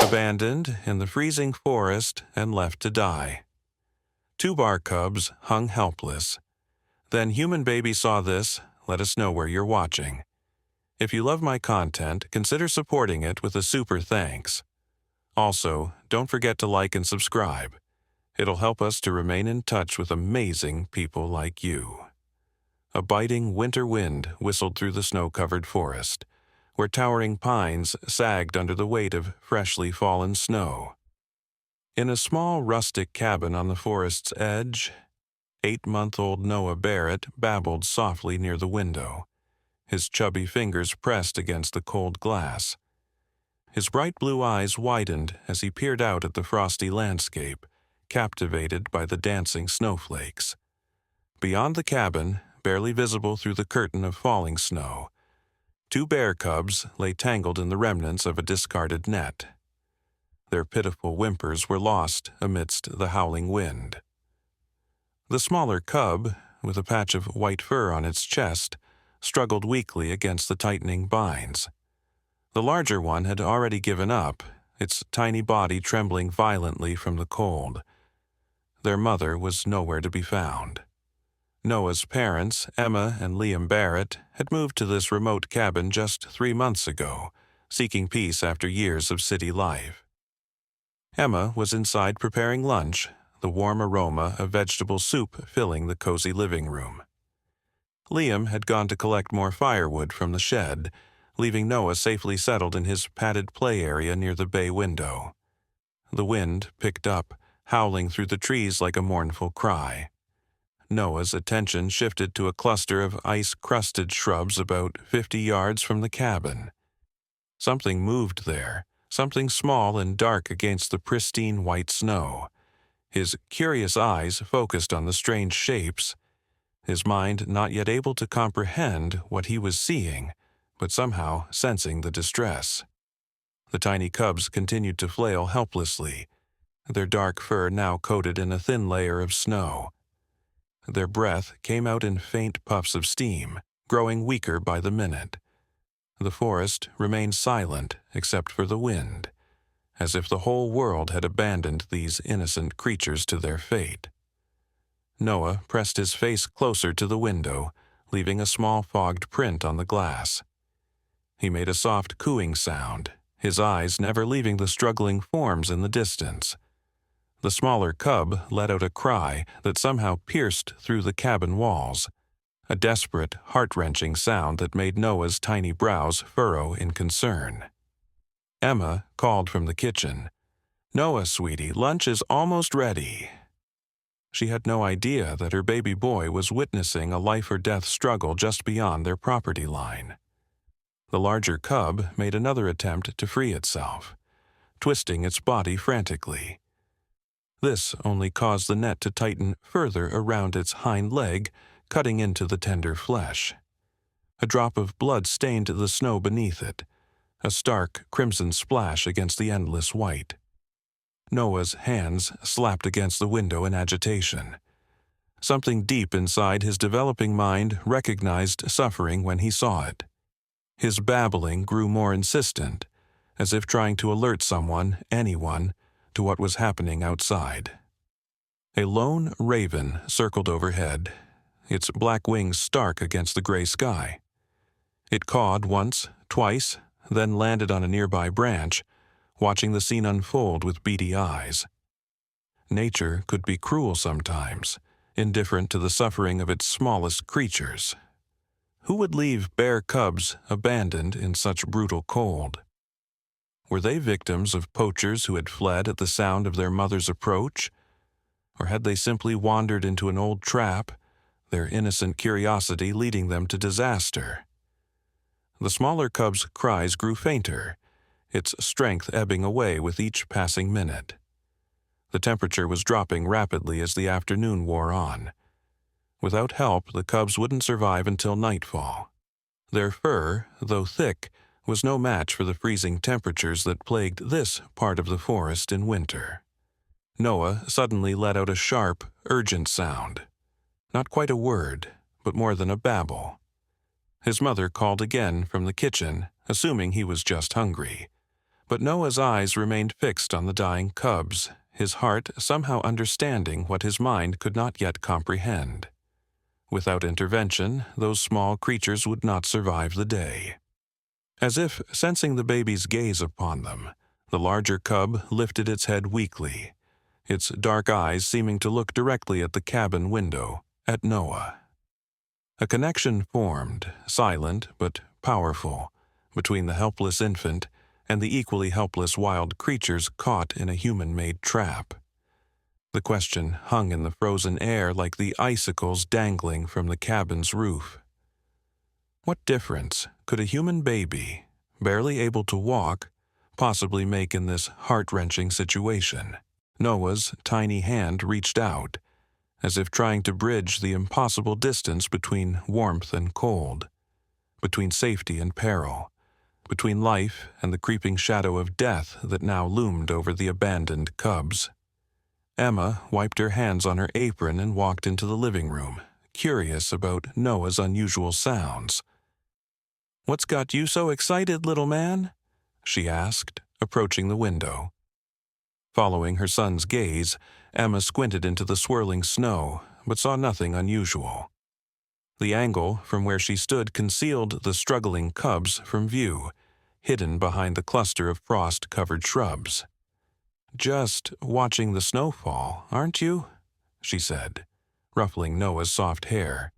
abandoned in the freezing forest and left to die. 2 bar cubs hung helpless. Then Human Baby saw this. Let us know where you're watching. If you love my content, consider supporting it with a super thanks. Also, don't forget to like and subscribe. It'll help us to remain in touch with amazing people like you. A biting winter wind whistled through the snow-covered forest, where towering pines sagged under the weight of freshly fallen snow. In a small rustic cabin on the forest's edge, 8-month-old Noah Barrett babbled softly near the window, his chubby fingers pressed against the cold glass. His bright blue eyes widened as he peered out at the frosty landscape, captivated by the dancing snowflakes. Beyond the cabin, barely visible through the curtain of falling snow, 2 bear cubs lay tangled in the remnants of a discarded net. Their pitiful whimpers were lost amidst the howling wind. The smaller cub, with a patch of white fur on its chest, struggled weakly against the tightening binds. The larger one had already given up, its tiny body trembling violently from the cold. Their mother was nowhere to be found. Noah's parents, Emma and Liam Barrett, had moved to this remote cabin just 3 months ago, seeking peace after years of city life. Emma was inside preparing lunch, the warm aroma of vegetable soup filling the cozy living room. Liam had gone to collect more firewood from the shed, leaving Noah safely settled in his padded play area near the bay window. The wind picked up, howling through the trees like a mournful cry. Noah's attention shifted to a cluster of ice-crusted shrubs about 50 yards from the cabin. Something moved there, something small and dark against the pristine white snow. His curious eyes focused on the strange shapes, his mind not yet able to comprehend what he was seeing, but somehow sensing the distress. The tiny cubs continued to flail helplessly, their dark fur now coated in a thin layer of snow. Their breath came out in faint puffs of steam, growing weaker by the minute. The forest remained silent except for the wind, as if the whole world had abandoned these innocent creatures to their fate. Noah pressed his face closer to the window, leaving a small fogged print on the glass. He made a soft cooing sound, his eyes never leaving the struggling forms in the distance. The smaller cub let out a cry that somehow pierced through the cabin walls, a desperate, heart-wrenching sound that made Noah's tiny brows furrow in concern. Emma called from the kitchen, "Noah, sweetie, lunch is almost ready." She had no idea that her baby boy was witnessing a life-or-death struggle just beyond their property line. The larger cub made another attempt to free itself, twisting its body frantically. This only caused the net to tighten further around its hind leg, cutting into the tender flesh. A drop of blood stained the snow beneath it, a stark crimson splash against the endless white. Noah's hands slapped against the window in agitation. Something deep inside his developing mind recognized suffering when he saw it. His babbling grew more insistent, as if trying to alert someone, anyone, to what was happening outside. A lone raven circled overhead, its black wings stark against the gray sky. It cawed once, twice, then landed on a nearby branch, watching the scene unfold with beady eyes. Nature could be cruel sometimes, indifferent to the suffering of its smallest creatures. Who would leave bear cubs abandoned in such brutal cold? Were they victims of poachers who had fled at the sound of their mother's approach? Or had they simply wandered into an old trap, their innocent curiosity leading them to disaster? The smaller cub's cries grew fainter, its strength ebbing away with each passing minute. The temperature was dropping rapidly as the afternoon wore on. Without help, the cubs wouldn't survive until nightfall. Their fur, though thick, was no match for the freezing temperatures that plagued this part of the forest in winter. Noah suddenly let out a sharp, urgent sound. Not quite a word, but more than a babble. His mother called again from the kitchen, assuming he was just hungry. But Noah's eyes remained fixed on the dying cubs, his heart somehow understanding what his mind could not yet comprehend. Without intervention, those small creatures would not survive the day. As if sensing the baby's gaze upon them, the larger cub lifted its head weakly, its dark eyes seeming to look directly at the cabin window, at Noah. A connection formed, silent but powerful, between the helpless infant and the equally helpless wild creatures caught in a human-made trap. The question hung in the frozen air like the icicles dangling from the cabin's roof. What difference could a human baby, barely able to walk, possibly make in this heart-wrenching situation? Noah's tiny hand reached out, as if trying to bridge the impossible distance between warmth and cold, between safety and peril, between life and the creeping shadow of death that now loomed over the abandoned cubs. Emma wiped her hands on her apron and walked into the living room, curious about Noah's unusual sounds. "What's got you so excited, little man?" she asked, approaching the window. Following her son's gaze, Emma squinted into the swirling snow, but saw nothing unusual. The angle from where she stood concealed the struggling cubs from view, hidden behind the cluster of frost-covered shrubs. "Just watching the snowfall, aren't you?" she said, ruffling Noah's soft hair.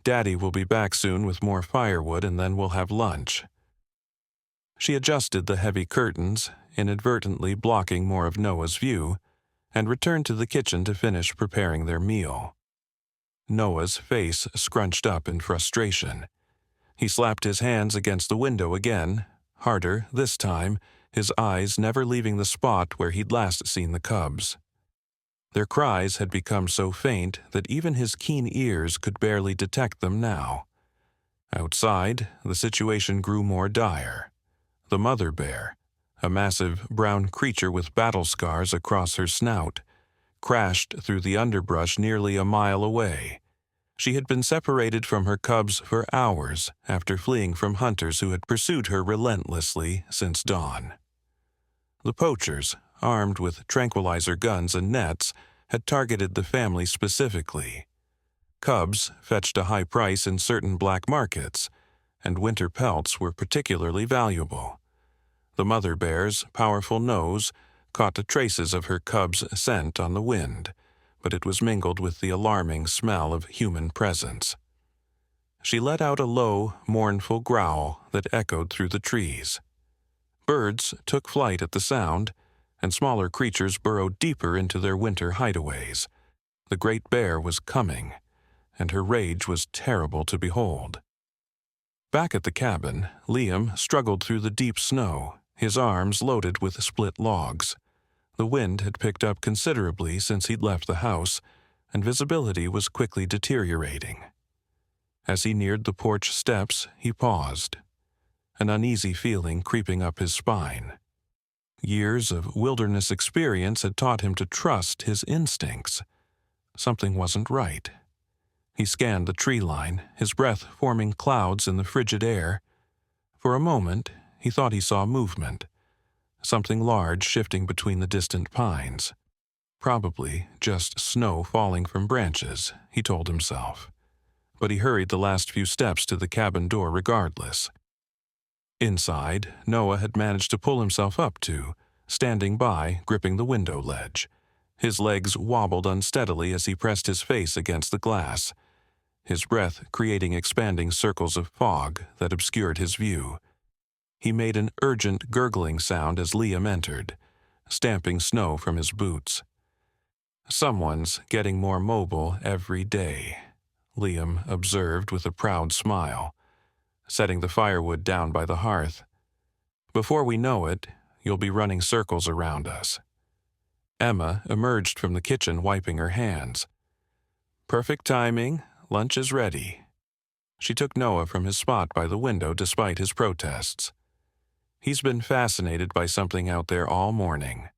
"Daddy will be back soon with more firewood and then we'll have lunch." She adjusted the heavy curtains, inadvertently blocking more of Noah's view, and returned to the kitchen to finish preparing their meal. Noah's face scrunched up in frustration. He slapped his hands against the window again, harder this time, his eyes never leaving the spot where he'd last seen the cubs. Their cries had become so faint that even his keen ears could barely detect them now. Outside, the situation grew more dire. The mother bear, a massive brown creature with battle scars across her snout, crashed through the underbrush nearly a mile away. She had been separated from her cubs for hours after fleeing from hunters who had pursued her relentlessly since dawn. The poachers, armed with tranquilizer guns and nets, had targeted the family specifically. Cubs fetched a high price in certain black markets, and winter pelts were particularly valuable. The mother bear's powerful nose caught the traces of her cub's scent on the wind, but it was mingled with the alarming smell of human presence. She let out a low, mournful growl that echoed through the trees. Birds took flight at the sound, and smaller creatures burrowed deeper into their winter hideaways. The great bear was coming, and her rage was terrible to behold. Back at the cabin, Liam struggled through the deep snow, his arms loaded with split logs. The wind had picked up considerably since he'd left the house, and visibility was quickly deteriorating. As he neared the porch steps, he paused, an uneasy feeling creeping up his spine. Years of wilderness experience had taught him to trust his instincts. Something wasn't right. He scanned the tree line, his breath forming clouds in the frigid air. For a moment, he thought he saw movement, something large shifting between the distant pines. Probably just snow falling from branches, he told himself. But he hurried the last few steps to the cabin door regardless. Inside, Noah had managed to pull himself up to, standing by, gripping the window ledge. His legs wobbled unsteadily as he pressed his face against the glass, his breath creating expanding circles of fog that obscured his view. He made an urgent gurgling sound as Liam entered, stamping snow from his boots. "Someone's getting more mobile every day," Liam observed with a proud smile, setting the firewood down by the hearth. "Before we know it, you'll be running circles around us." Emma emerged from the kitchen wiping her hands. "Perfect timing. Lunch is ready." She took Noah from his spot by the window despite his protests. "He's been fascinated by something out there all morning."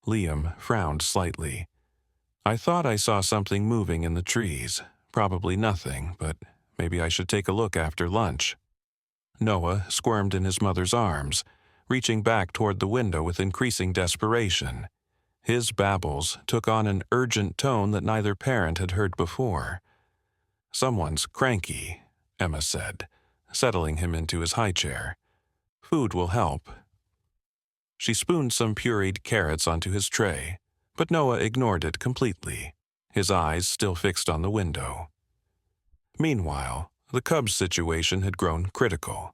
Liam frowned slightly. "I thought I saw something moving in the trees. Probably nothing, but maybe I should take a look after lunch." Noah squirmed in his mother's arms, reaching back toward the window with increasing desperation. His babbles took on an urgent tone that neither parent had heard before. "Someone's cranky," Emma said, settling him into his high chair. "Food will help." She spooned some pureed carrots onto his tray, but Noah ignored it completely, his eyes still fixed on the window. Meanwhile, the cub's situation had grown critical.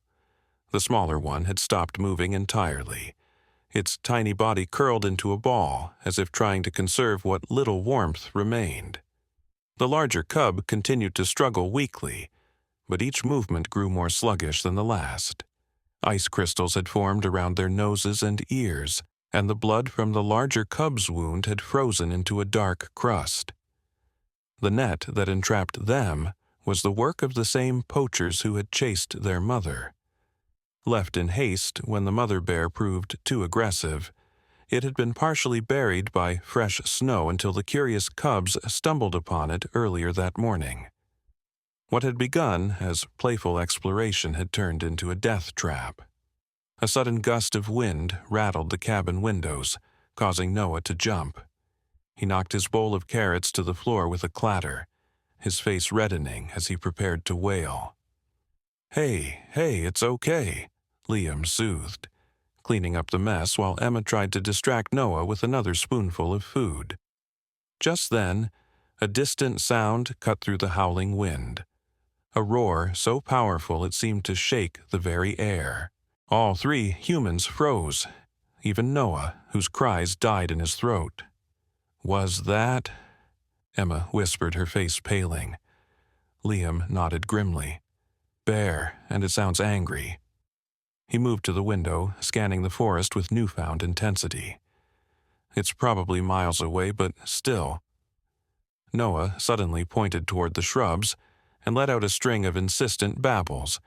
The smaller one had stopped moving entirely, its tiny body curled into a ball as if trying to conserve what little warmth remained. The larger cub continued to struggle weakly, but each movement grew more sluggish than the last. Ice crystals had formed around their noses and ears, and the blood from the larger cub's wound had frozen into a dark crust. The net that entrapped them was the work of the same poachers who had chased their mother. Left in haste when the mother bear proved too aggressive, it had been partially buried by fresh snow until the curious cubs stumbled upon it earlier that morning. What had begun as playful exploration had turned into a death trap. A sudden gust of wind rattled the cabin windows, causing Noah to jump. He knocked his bowl of carrots to the floor with a clatter, his face reddening as he prepared to wail. Hey, it's okay," Liam soothed, cleaning up the mess while Emma tried to distract Noah with another spoonful of food. Just then, a distant sound cut through the howling wind. A roar so powerful it seemed to shake the very air. All three humans froze, even Noah, whose cries died in his throat. "Was that?" Emma whispered, her face paling. Liam nodded grimly. "Bear, and it sounds angry." He moved to the window, scanning the forest with newfound intensity. "It's probably miles away, but still." Noah suddenly pointed toward the shrubs and let out a string of insistent babbles,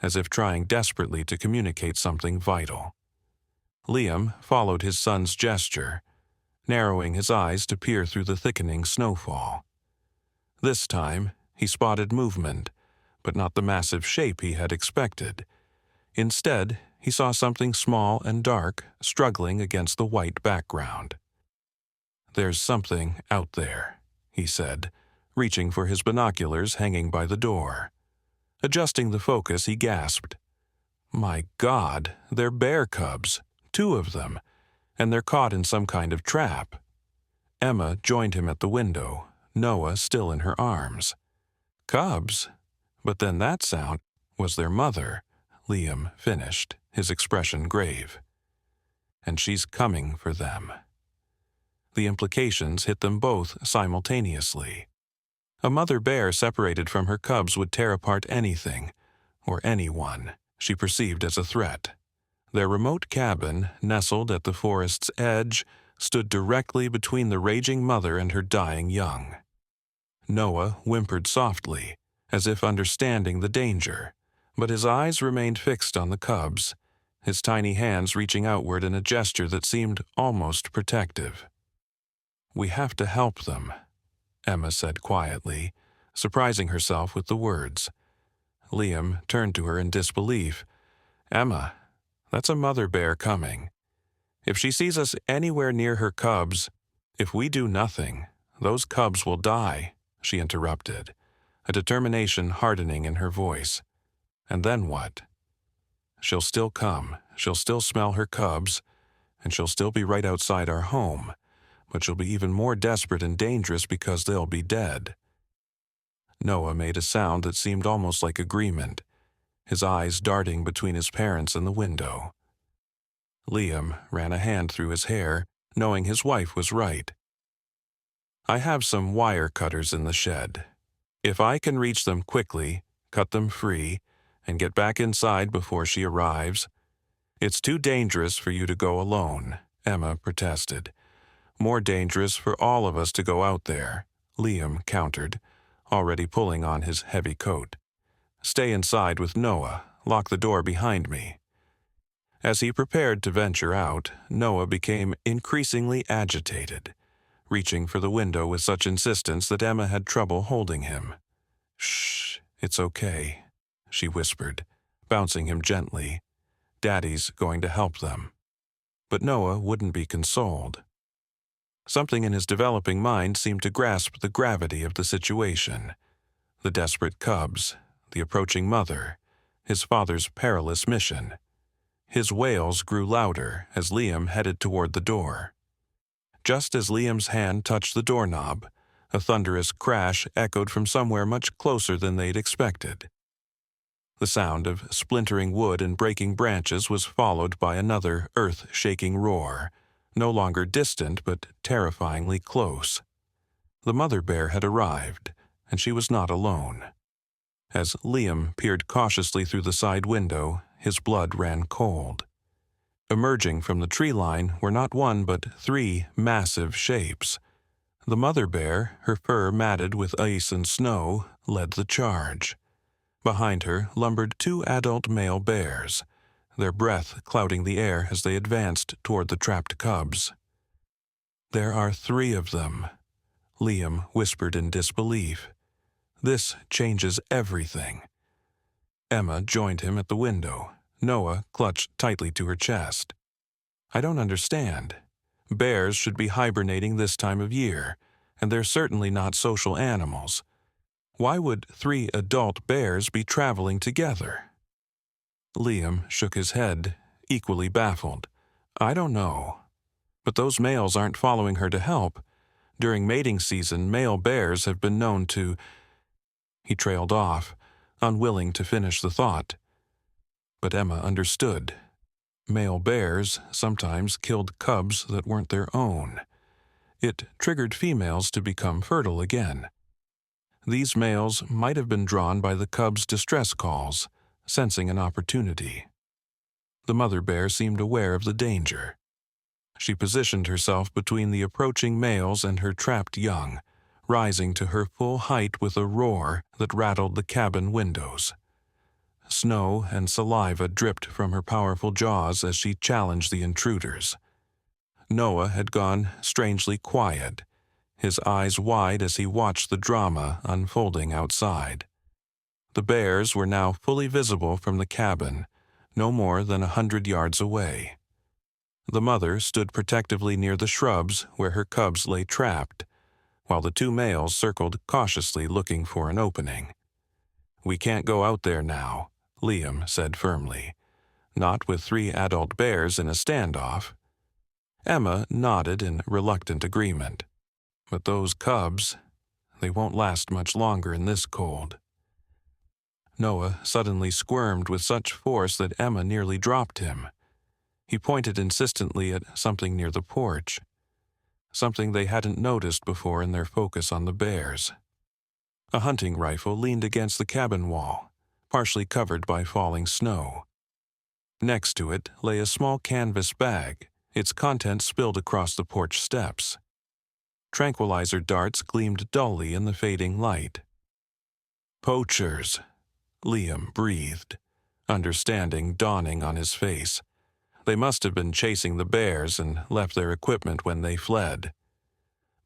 as if trying desperately to communicate something vital. Liam followed his son's gesture, narrowing his eyes to peer through the thickening snowfall. This time, he spotted movement, but not the massive shape he had expected. Instead, he saw something small and dark struggling against the white background. "There's something out there," he said, reaching for his binoculars hanging by the door. Adjusting the focus, he gasped. "My God, they're bear cubs, 2 of them, and they're caught in some kind of trap." Emma joined him at the window, Noah still in her arms. "Cubs? But then that sound was their mother," Liam finished, his expression grave. "And she's coming for them." The implications hit them both simultaneously. A mother bear separated from her cubs would tear apart anything, or anyone, she perceived as a threat. Their remote cabin, nestled at the forest's edge, stood directly between the raging mother and her dying young. Noah whimpered softly, as if understanding the danger, but his eyes remained fixed on the cubs, his tiny hands reaching outward in a gesture that seemed almost protective. "We have to help them," Emma said quietly, surprising herself with the words. Liam turned to her in disbelief. "Emma, that's a mother bear coming. If she sees us anywhere near her cubs, if we do nothing, those cubs will die," she interrupted, a determination hardening in her voice. "And then what? She'll still come, she'll still smell her cubs, and she'll still be right outside our home, but she'll be even more desperate and dangerous because they'll be dead." Noah made a sound that seemed almost like agreement, his eyes darting between his parents and the window. Liam ran a hand through his hair, knowing his wife was right. "I have some wire cutters in the shed. If I can reach them quickly, cut them free, and get back inside before she arrives." "It's too dangerous for you to go alone," Emma protested. "More dangerous for all of us to go out there," Liam countered, already pulling on his heavy coat. "Stay inside with Noah, lock the door behind me." As he prepared to venture out, Noah became increasingly agitated, reaching for the window with such insistence that Emma had trouble holding him. "Shh, it's okay," she whispered, bouncing him gently. Daddy's going to help them. But Noah wouldn't be consoled. Something in his developing mind seemed to grasp the gravity of the situation. The desperate cubs, the approaching mother, his father's perilous mission. His wails grew louder as Liam headed toward the door. Just as Liam's hand touched the doorknob, a thunderous crash echoed from somewhere much closer than they'd expected. The sound of splintering wood and breaking branches was followed by another earth-shaking roar, no longer distant but terrifyingly close. The mother bear had arrived, and she was not alone. As Liam peered cautiously through the side window, his blood ran cold. Emerging from the tree line were not one but 3 massive shapes. The mother bear, her fur matted with ice and snow, led the charge. Behind her lumbered 2 adult male bears, their breath clouding the air as they advanced toward the trapped cubs. "There are 3 of them," Liam whispered in disbelief. "This changes everything." Emma joined him at the window. Noah clutched tightly to her chest. "I don't understand. Bears should be hibernating this time of year, and they're certainly not social animals. Why would 3 adult bears be traveling together?" Liam shook his head, equally baffled. "I don't know. But those males aren't following her to help. During mating season, male bears have been known to—" He trailed off, unwilling to finish the thought. But Emma understood. Male bears sometimes killed cubs that weren't their own. It triggered females to become fertile again. These males might have been drawn by the cubs' distress calls, sensing an opportunity. The mother bear seemed aware of the danger. She positioned herself between the approaching males and her trapped young, rising to her full height with a roar that rattled the cabin windows. Snow and saliva dripped from her powerful jaws as she challenged the intruders. Noah had gone strangely quiet, his eyes wide as he watched the drama unfolding outside. The bears were now fully visible from the cabin, no more than 100 yards away. The mother stood protectively near the shrubs where her cubs lay trapped, while the 2 males circled cautiously looking for an opening. "We can't go out there now," Liam said firmly. "Not with 3 adult bears in a standoff." Emma nodded in reluctant agreement. "But those cubs, they won't last much longer in this cold." Noah suddenly squirmed with such force that Emma nearly dropped him. He pointed insistently at something near the porch, something they hadn't noticed before in their focus on the bears. A hunting rifle leaned against the cabin wall, partially covered by falling snow. Next to it lay a small canvas bag, its contents spilled across the porch steps. Tranquilizer darts gleamed dully in the fading light. "Poachers," Liam breathed, understanding dawning on his face. They must have been chasing the bears and left their equipment when they fled.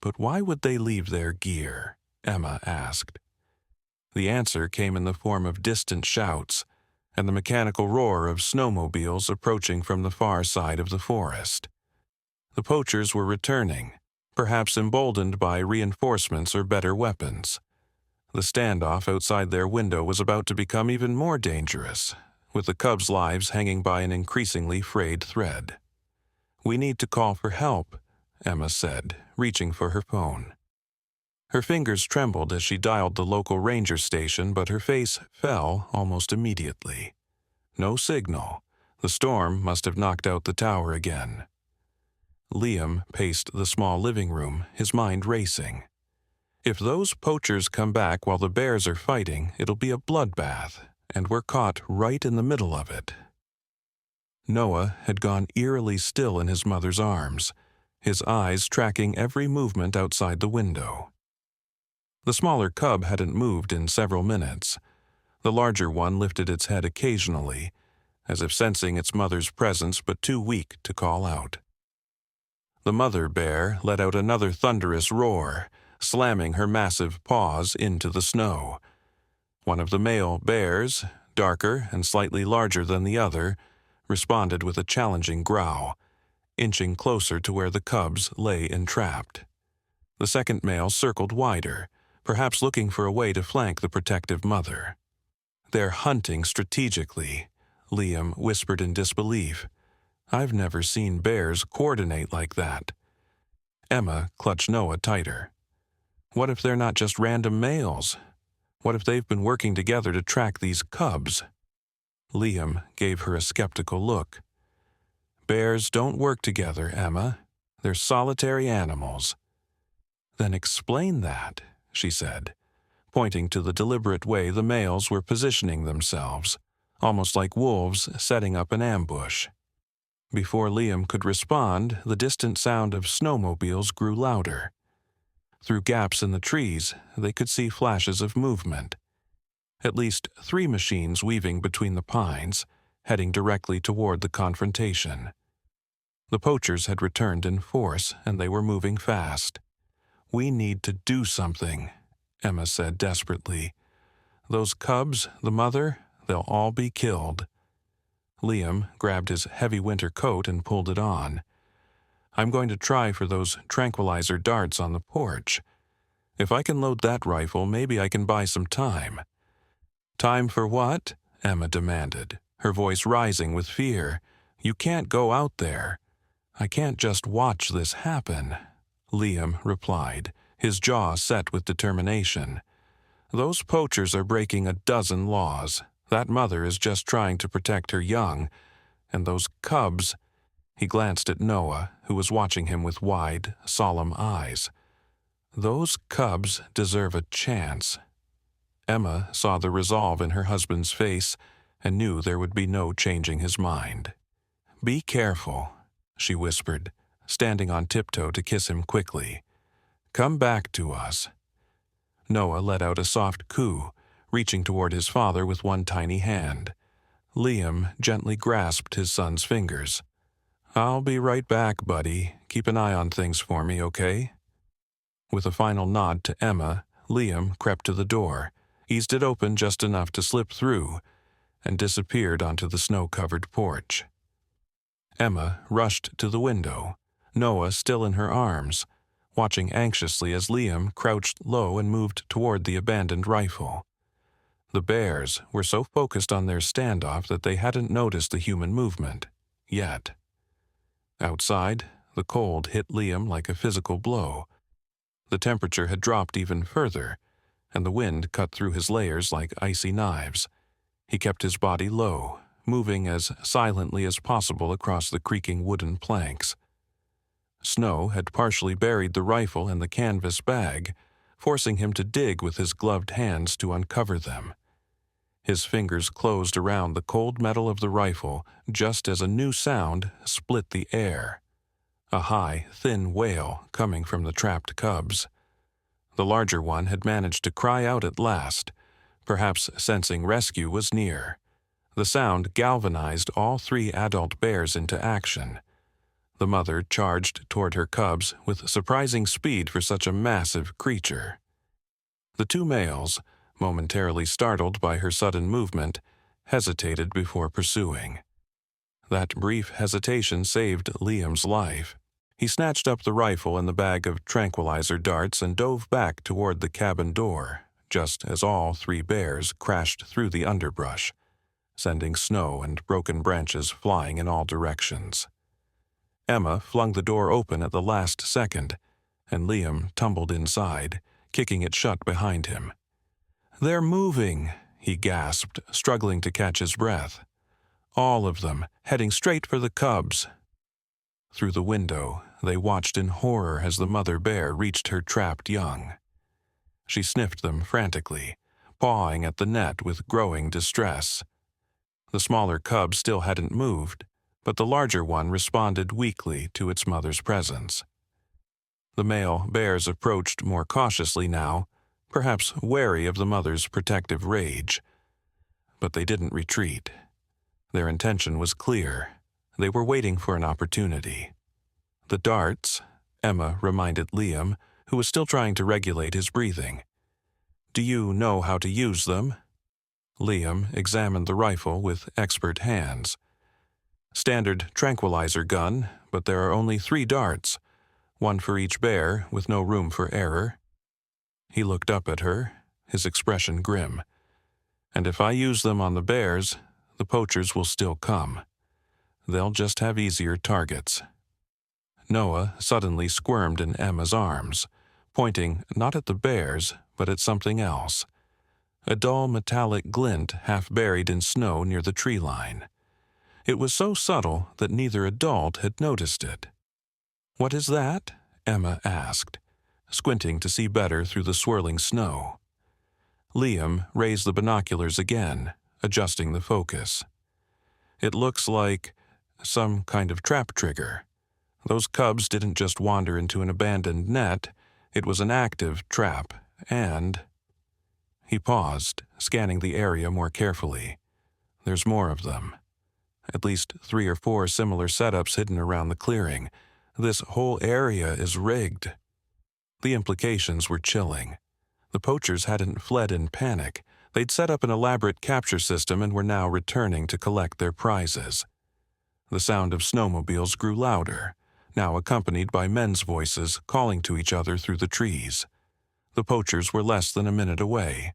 "But why would they leave their gear?" Emma asked. The answer came in the form of distant shouts and the mechanical roar of snowmobiles approaching from the far side of the forest. The poachers were returning, perhaps emboldened by reinforcements or better weapons. The standoff outside their window was about to become even more dangerous, with the cubs' lives hanging by an increasingly frayed thread. "We need to call for help," Emma said, reaching for her phone. Her fingers trembled as she dialed the local ranger station, but her face fell almost immediately. No signal. The storm must have knocked out the tower again. Liam paced the small living room, his mind racing. If those poachers come back while the bears are fighting, it'll be a bloodbath, and we're caught right in the middle of it. Noah had gone eerily still in his mother's arms, his eyes tracking every movement outside the window. The smaller cub hadn't moved in several minutes. The larger one lifted its head occasionally, as if sensing its mother's presence but too weak to call out. The mother bear let out another thunderous roar, slamming her massive paws into the snow. One of the male bears, darker and slightly larger than the other, responded with a challenging growl, inching closer to where the cubs lay entrapped. The second male circled wider, perhaps looking for a way to flank the protective mother. "They're hunting strategically," Liam whispered in disbelief. "I've never seen bears coordinate like that." Emma clutched Noah tighter. "What if they're not just random males? What if they've been working together to track these cubs?" Liam gave her a skeptical look. "Bears don't work together, Emma. They're solitary animals." "Then explain that," she said, pointing to the deliberate way the males were positioning themselves, almost like wolves setting up an ambush. Before Liam could respond, the distant sound of snowmobiles grew louder. Through gaps in the trees, they could see flashes of movement. At least 3 machines weaving between the pines, heading directly toward the confrontation. The poachers had returned in force, and they were moving fast. "We need to do something," Emma said desperately. "Those cubs, the mother, they'll all be killed." Liam grabbed his heavy winter coat and pulled it on. "I'm going to try for those tranquilizer darts on the porch. If I can load that rifle, maybe I can buy some time." "Time for what?" Emma demanded, her voice rising with fear. "You can't go out there." "I can't just watch this happen," Liam replied, his jaw set with determination. "Those poachers are breaking a dozen laws. That mother is just trying to protect her young. And those cubs—" He glanced at Noah, who was watching him with wide, solemn eyes. "Those cubs deserve a chance." Emma saw the resolve in her husband's face and knew there would be no changing his mind. "Be careful," she whispered, standing on tiptoe to kiss him quickly. "Come back to us." Noah let out a soft coo, reaching toward his father with one tiny hand. Liam gently grasped his son's fingers. "I'll be right back, buddy. Keep an eye on things for me, okay?" With a final nod to Emma, Liam crept to the door, eased it open just enough to slip through, and disappeared onto the snow-covered porch. Emma rushed to the window, Noah still in her arms, watching anxiously as Liam crouched low and moved toward the abandoned rifle. The bears were so focused on their standoff that they hadn't noticed the human movement, yet. Outside, the cold hit Liam like a physical blow. The temperature had dropped even further, and the wind cut through his layers like icy knives. He kept his body low, moving as silently as possible across the creaking wooden planks. Snow had partially buried the rifle and the canvas bag, forcing him to dig with his gloved hands to uncover them. His fingers closed around the cold metal of the rifle just as a new sound split the air. A high, thin wail coming from the trapped cubs. The larger one had managed to cry out at last, perhaps sensing rescue was near. The sound galvanized all 3 adult bears into action. The mother charged toward her cubs with surprising speed for such a massive creature. The 2 males, momentarily startled by her sudden movement, hesitated before pursuing. That brief hesitation saved Liam's life. He snatched up the rifle and the bag of tranquilizer darts and dove back toward the cabin door, just as all 3 bears crashed through the underbrush, sending snow and broken branches flying in all directions. Emma flung the door open at the last second, and Liam tumbled inside, kicking it shut behind him. "They're moving," he gasped, struggling to catch his breath. "All of them, heading straight for the cubs." Through the window, they watched in horror as the mother bear reached her trapped young. She sniffed them frantically, pawing at the net with growing distress. The smaller cub still hadn't moved, but the larger one responded weakly to its mother's presence. The male bears approached more cautiously now, perhaps wary of the mother's protective rage. But they didn't retreat. Their intention was clear. They were waiting for an opportunity. "The darts," Emma reminded Liam, who was still trying to regulate his breathing. "Do you know how to use them?" Liam examined the rifle with expert hands. Standard tranquilizer gun, but there are only 3 darts, one for each bear with no room for error. He looked up at her, his expression grim. And if I use them on the bears, the poachers will still come. They'll just have easier targets. Noah suddenly squirmed in Emma's arms, pointing not at the bears, but at something else. A dull metallic glint half buried in snow near the tree line. It was so subtle that neither adult had noticed it. "What is that?" Emma asked, squinting to see better through the swirling snow. Liam raised the binoculars again, adjusting the focus. "It looks like some kind of trap trigger. Those cubs didn't just wander into an abandoned net, it was an active trap, and—" He paused, scanning the area more carefully. "There's more of them. At least 3 or 4 similar setups hidden around the clearing. This whole area is rigged." The implications were chilling. The poachers hadn't fled in panic. They'd set up an elaborate capture system and were now returning to collect their prizes. The sound of snowmobiles grew louder, now accompanied by men's voices calling to each other through the trees. The poachers were less than a minute away.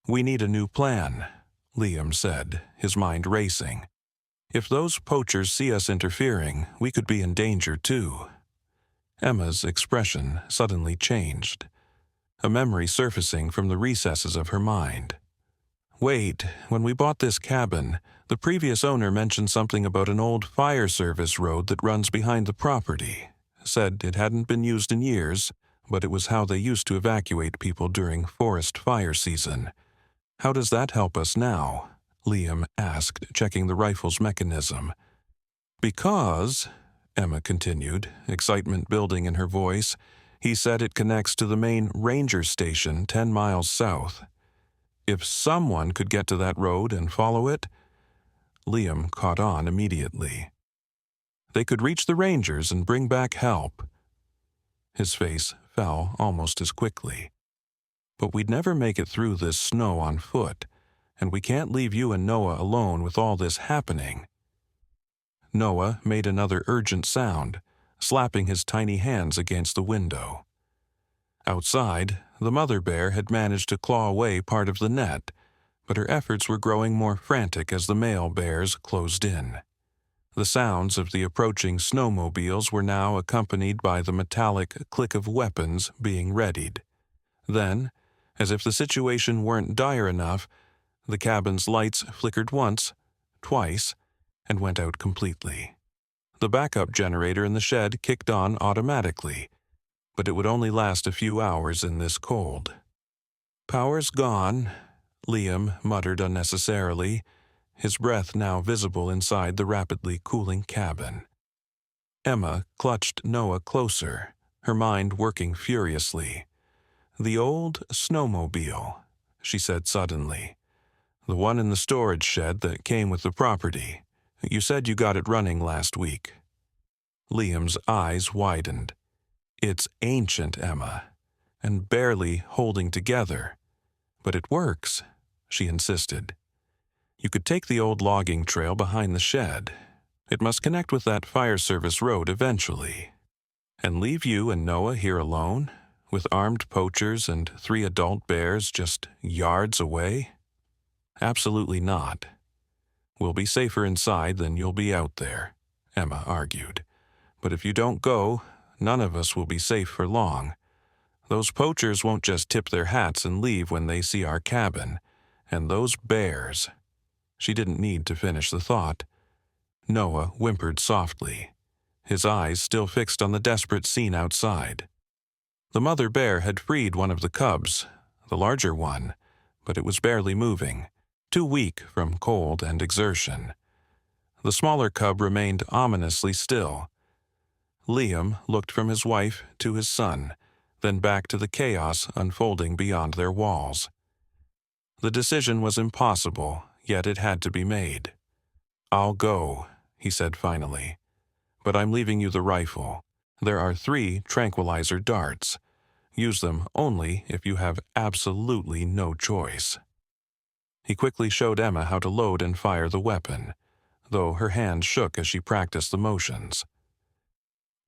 "We need a new plan," Liam said, his mind racing. "If those poachers see us interfering, we could be in danger too." Emma's expression suddenly changed, a memory surfacing from the recesses of her mind. "Wait, when we bought this cabin, the previous owner mentioned something about an old fire service road that runs behind the property. Said it hadn't been used in years, but it was how they used to evacuate people during forest fire season. How does that help us now?" Liam asked, checking the rifle's mechanism. "Because," Emma continued, excitement building in her voice, "he said it connects to the main ranger station 10 miles south. If someone could get to that road and follow it—" Liam caught on immediately. "They could reach the rangers and bring back help." His face fell almost as quickly. "But we'd never make it through this snow on foot, and we can't leave you and Noah alone with all this happening." Noah made another urgent sound, slapping his tiny hands against the window. Outside, the mother bear had managed to claw away part of the net, but her efforts were growing more frantic as the male bears closed in. The sounds of the approaching snowmobiles were now accompanied by the metallic click of weapons being readied. Then, as if the situation weren't dire enough, the cabin's lights flickered once, twice, and went out completely. The backup generator in the shed kicked on automatically, but it would only last a few hours in this cold. "Power's gone," Liam muttered unnecessarily, his breath now visible inside the rapidly cooling cabin. Emma clutched Noah closer, her mind working furiously. "The old snowmobile," she said suddenly. "The one in the storage shed that came with the property. You said you got it running last week." Liam's eyes widened. "It's ancient, Emma, and barely holding together. But it works," she insisted. "You could take the old logging trail behind the shed. It must connect with that fire service road eventually. And leave you and Noah here alone, with armed poachers and 3 adult bears just yards away? Absolutely not. We'll be safer inside than you'll be out there," Emma argued. "But if you don't go, none of us will be safe for long. Those poachers won't just tip their hats and leave when they see our cabin. And those bears—" She didn't need to finish the thought. Noah whimpered softly, his eyes still fixed on the desperate scene outside. The mother bear had freed one of the cubs, the larger one, but it was barely moving, too weak from cold and exertion. The smaller cub remained ominously still. Liam looked from his wife to his son, then back to the chaos unfolding beyond their walls. The decision was impossible, yet it had to be made. "I'll go," he said finally. "But I'm leaving you the rifle. There are 3 tranquilizer darts. Use them only if you have absolutely no choice." He quickly showed Emma how to load and fire the weapon. though her hands shook as she practiced the motions.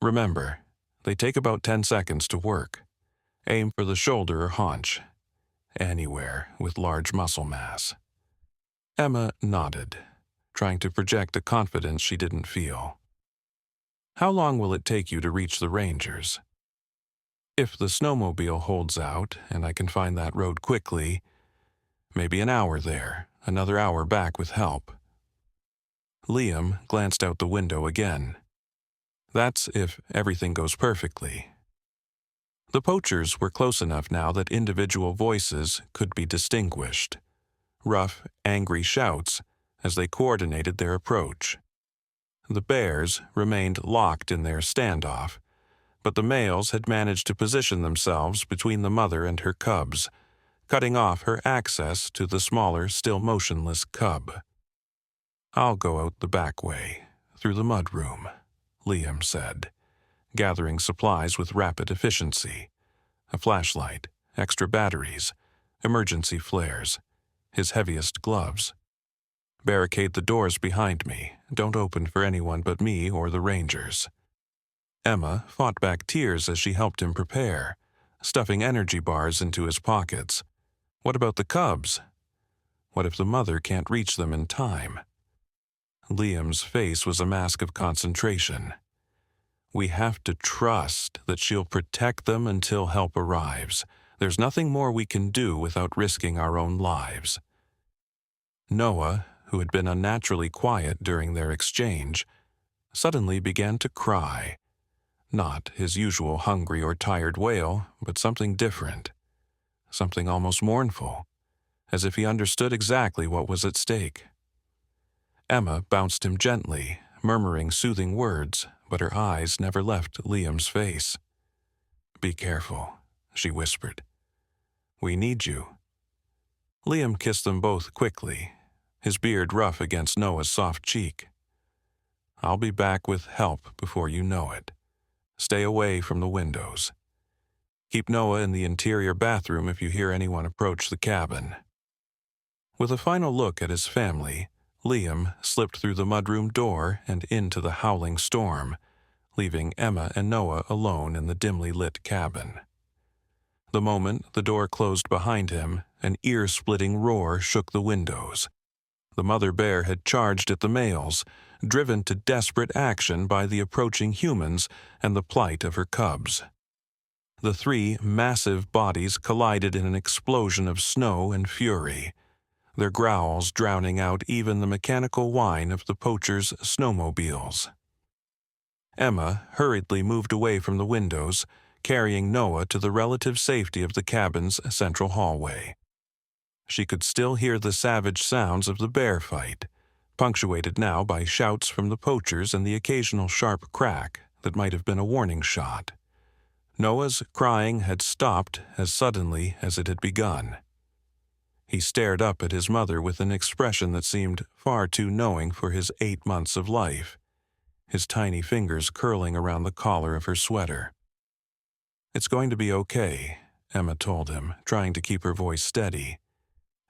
Remember, they take about 10 seconds to work. Aim for the shoulder or haunch, anywhere with large muscle mass. Emma nodded, trying to project a confidence she didn't feel. How long will it take you to reach the Rangers? If the snowmobile holds out and I can find that road quickly, maybe an hour there, another hour back with help. Liam glanced out the window again. That's if everything goes perfectly. The poachers were close enough now that individual voices could be distinguished. Rough, angry shouts as they coordinated their approach. The bears remained locked in their standoff, but the males had managed to position themselves between the mother and her cubs, cutting off her access to the smaller, still motionless cub. "I'll go out the back way, through the mudroom," Liam said, gathering supplies with rapid efficiency. A flashlight, extra batteries, emergency flares, his heaviest gloves. "Barricade the doors behind me. Don't open for anyone but me or the Rangers." Emma fought back tears as she helped him prepare, stuffing energy bars into his pockets. What about the cubs? What if the mother can't reach them in time? Liam's face was a mask of concentration. "We have to trust that she'll protect them until help arrives. There's nothing more we can do without risking our own lives." Noah, who had been unnaturally quiet during their exchange, suddenly began to cry. Not his usual hungry or tired wail, but something different. Something almost mournful, as if he understood exactly what was at stake. Emma bounced him gently, murmuring soothing words, but her eyes never left Liam's face. "Be careful," she whispered. "We need you." Liam kissed them both quickly, his beard rough against Noah's soft cheek. "I'll be back with help before you know it. Stay away from the windows. Keep Noah in the interior bathroom if you hear anyone approach the cabin." With a final look at his family, Liam slipped through the mudroom door and into the howling storm, leaving Emma and Noah alone in the dimly lit cabin. The moment the door closed behind him, an ear-splitting roar shook the windows. The mother bear had charged at the males, driven to desperate action by the approaching humans and the plight of her cubs. The three massive bodies collided in an explosion of snow and fury, their growls drowning out even the mechanical whine of the poachers' snowmobiles. Emma hurriedly moved away from the windows, carrying Noah to the relative safety of the cabin's central hallway. She could still hear the savage sounds of the bear fight, punctuated now by shouts from the poachers and the occasional sharp crack that might have been a warning shot. Noah's crying had stopped as suddenly as it had begun. He stared up at his mother with an expression that seemed far too knowing for his 8 months of life, his tiny fingers curling around the collar of her sweater. "It's going to be okay," Emma told him, trying to keep her voice steady.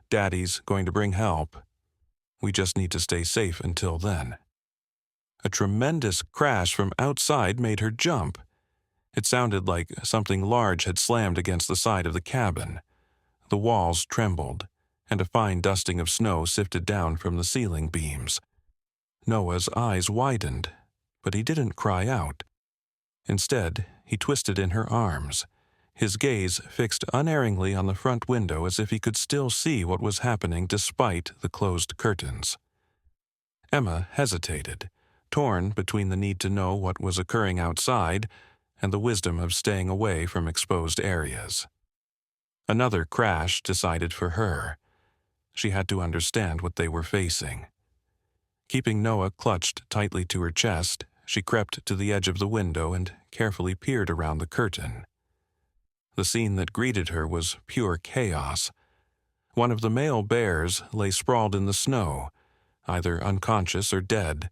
"Daddy's going to bring help. We just need to stay safe until then." A tremendous crash from outside made her jump. It sounded like something large had slammed against the side of the cabin. The walls trembled, and a fine dusting of snow sifted down from the ceiling beams. Noah's eyes widened, but he didn't cry out. Instead, he twisted in her arms, his gaze fixed unerringly on the front window as if he could still see what was happening despite the closed curtains. Emma hesitated, torn between the need to know what was occurring outside and the wisdom of staying away from exposed areas. Another crash decided for her. She had to understand what they were facing. Keeping Noah clutched tightly to her chest, she crept to the edge of the window and carefully peered around the curtain. The scene that greeted her was pure chaos. One of the male bears lay sprawled in the snow, either unconscious or dead,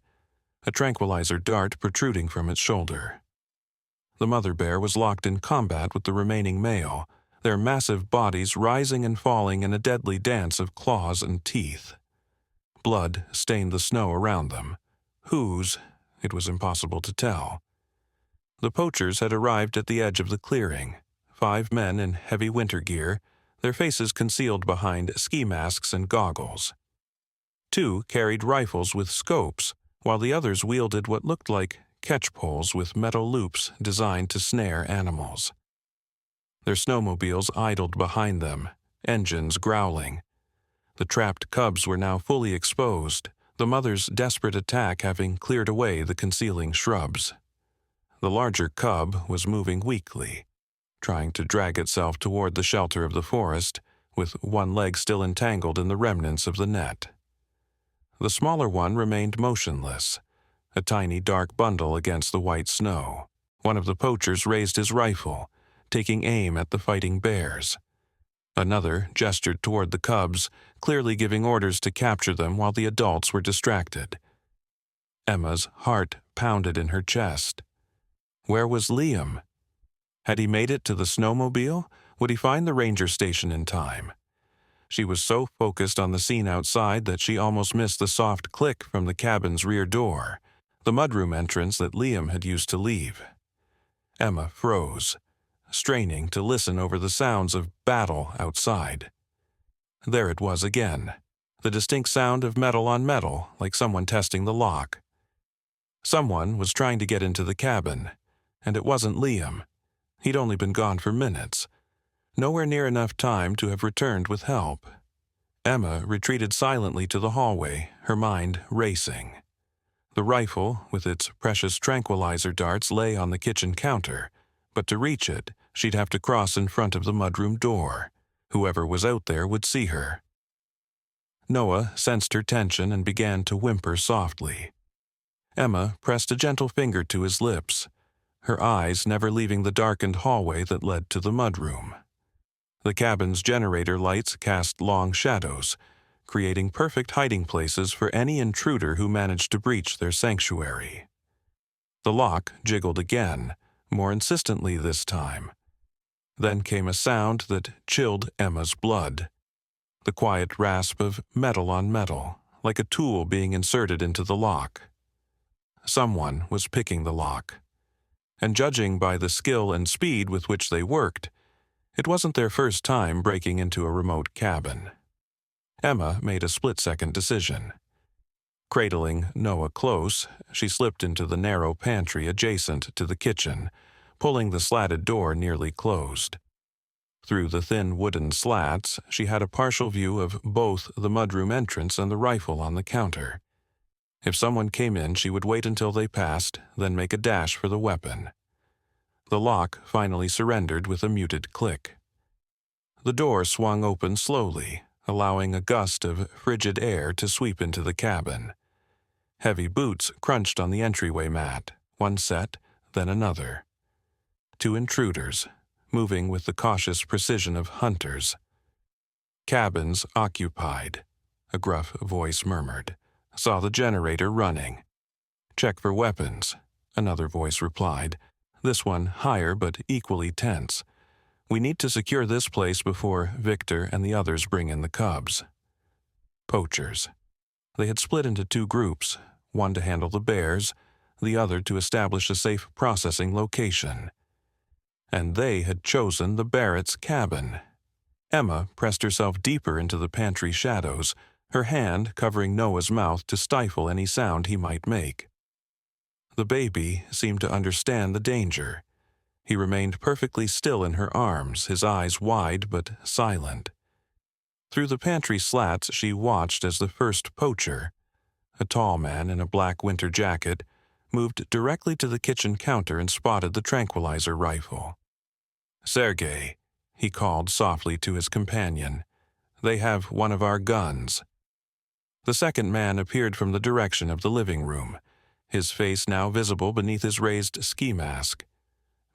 a tranquilizer dart protruding from its shoulder. The mother bear was locked in combat with the remaining male, their massive bodies rising and falling in a deadly dance of claws and teeth. Blood stained the snow around them. Whose, it was impossible to tell. The poachers had arrived at the edge of the clearing, 5 men in heavy winter gear, their faces concealed behind ski masks and goggles. 2 carried rifles with scopes, while the others wielded what looked like catch poles with metal loops designed to snare animals. Their snowmobiles idled behind them, engines growling. The trapped cubs were now fully exposed, the mother's desperate attack having cleared away the concealing shrubs. The larger cub was moving weakly, trying to drag itself toward the shelter of the forest, with one leg still entangled in the remnants of the net. The smaller one remained motionless, a tiny dark bundle against the white snow. One of the poachers raised his rifle, taking aim at the fighting bears. Another gestured toward the cubs, clearly giving orders to capture them while the adults were distracted. Emma's heart pounded in her chest. Where was Liam? Had he made it to the snowmobile? Would he find the ranger station in time? She was so focused on the scene outside that she almost missed the soft click from the cabin's rear door, the mudroom entrance that Liam had used to leave. Emma froze, straining to listen over the sounds of battle outside. There it was again, the distinct sound of metal on metal, like someone testing the lock. Someone was trying to get into the cabin, and it wasn't Liam. He'd only been gone for minutes, nowhere near enough time to have returned with help. Emma retreated silently to the hallway, her mind racing. The rifle, with its precious tranquilizer darts, lay on the kitchen counter, but to reach it, she'd have to cross in front of the mudroom door. Whoever was out there would see her. Noah sensed her tension and began to whimper softly. Emma pressed a gentle finger to his lips, her eyes never leaving the darkened hallway that led to the mudroom. The cabin's generator lights cast long shadows, creating perfect hiding places for any intruder who managed to breach their sanctuary. The lock jiggled again, more insistently this time. Then came a sound that chilled Emma's blood, the quiet rasp of metal on metal, like a tool being inserted into the lock. Someone was picking the lock. And judging by the skill and speed with which they worked, it wasn't their first time breaking into a remote cabin. Emma made a split-second decision. Cradling Noah close, she slipped into the narrow pantry adjacent to the kitchen, pulling the slatted door nearly closed. Through the thin wooden slats, she had a partial view of both the mudroom entrance and the rifle on the counter. If someone came in, she would wait until they passed, then make a dash for the weapon. The lock finally surrendered with a muted click. The door swung open slowly, allowing a gust of frigid air to sweep into the cabin. Heavy boots crunched on the entryway mat, one set, then another. 2 intruders, moving with the cautious precision of hunters. "Cabins occupied," a gruff voice murmured. "Saw the generator running." "Check for weapons," another voice replied, this one higher but equally tense. "We need to secure this place before Victor and the others bring in the cubs." Poachers. They had split into 2 groups, one to handle the bears, the other to establish a safe processing location. And they had chosen the Barrett's cabin. Emma pressed herself deeper into the pantry shadows, her hand covering Noah's mouth to stifle any sound he might make. The baby seemed to understand the danger. He remained perfectly still in her arms, his eyes wide but silent. Through the pantry slats she watched as the first poacher, a tall man in a black winter jacket, moved directly to the kitchen counter and spotted the tranquilizer rifle. "Sergei," he called softly to his companion. "They have one of our guns." The second man appeared from the direction of the living room, his face now visible beneath his raised ski mask.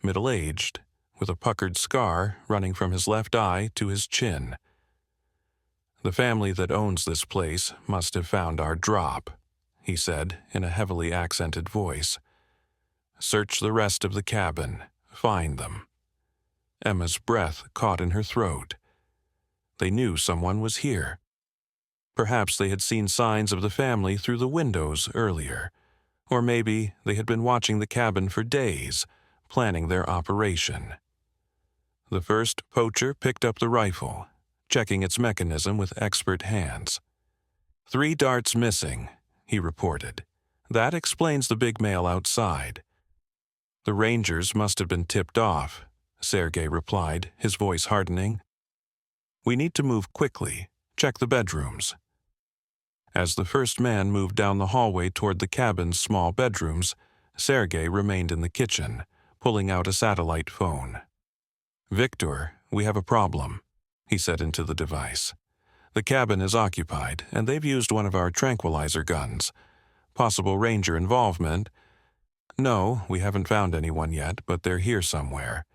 Middle-aged, with a puckered scar running from his left eye to his chin. "The family that owns this place must have found our drop," he said in a heavily accented voice. "Search the rest of the cabin. Find them." Emma's breath caught in her throat. They knew someone was here. Perhaps they had seen signs of the family through the windows earlier, or maybe they had been watching the cabin for days, planning their operation. The first poacher picked up the rifle, checking its mechanism with expert hands. 3 darts missing, he reported. That explains the big male outside. The Rangers must have been tipped off, Sergei replied, his voice hardening. We need to move quickly. Check the bedrooms. As the first man moved down the hallway toward the cabin's small bedrooms, Sergei remained in the kitchen, pulling out a satellite phone. Victor, we have a problem, he said into the device. The cabin is occupied, and they've used one of our tranquilizer guns. Possible Ranger involvement? No, we haven't found anyone yet, but they're here somewhere.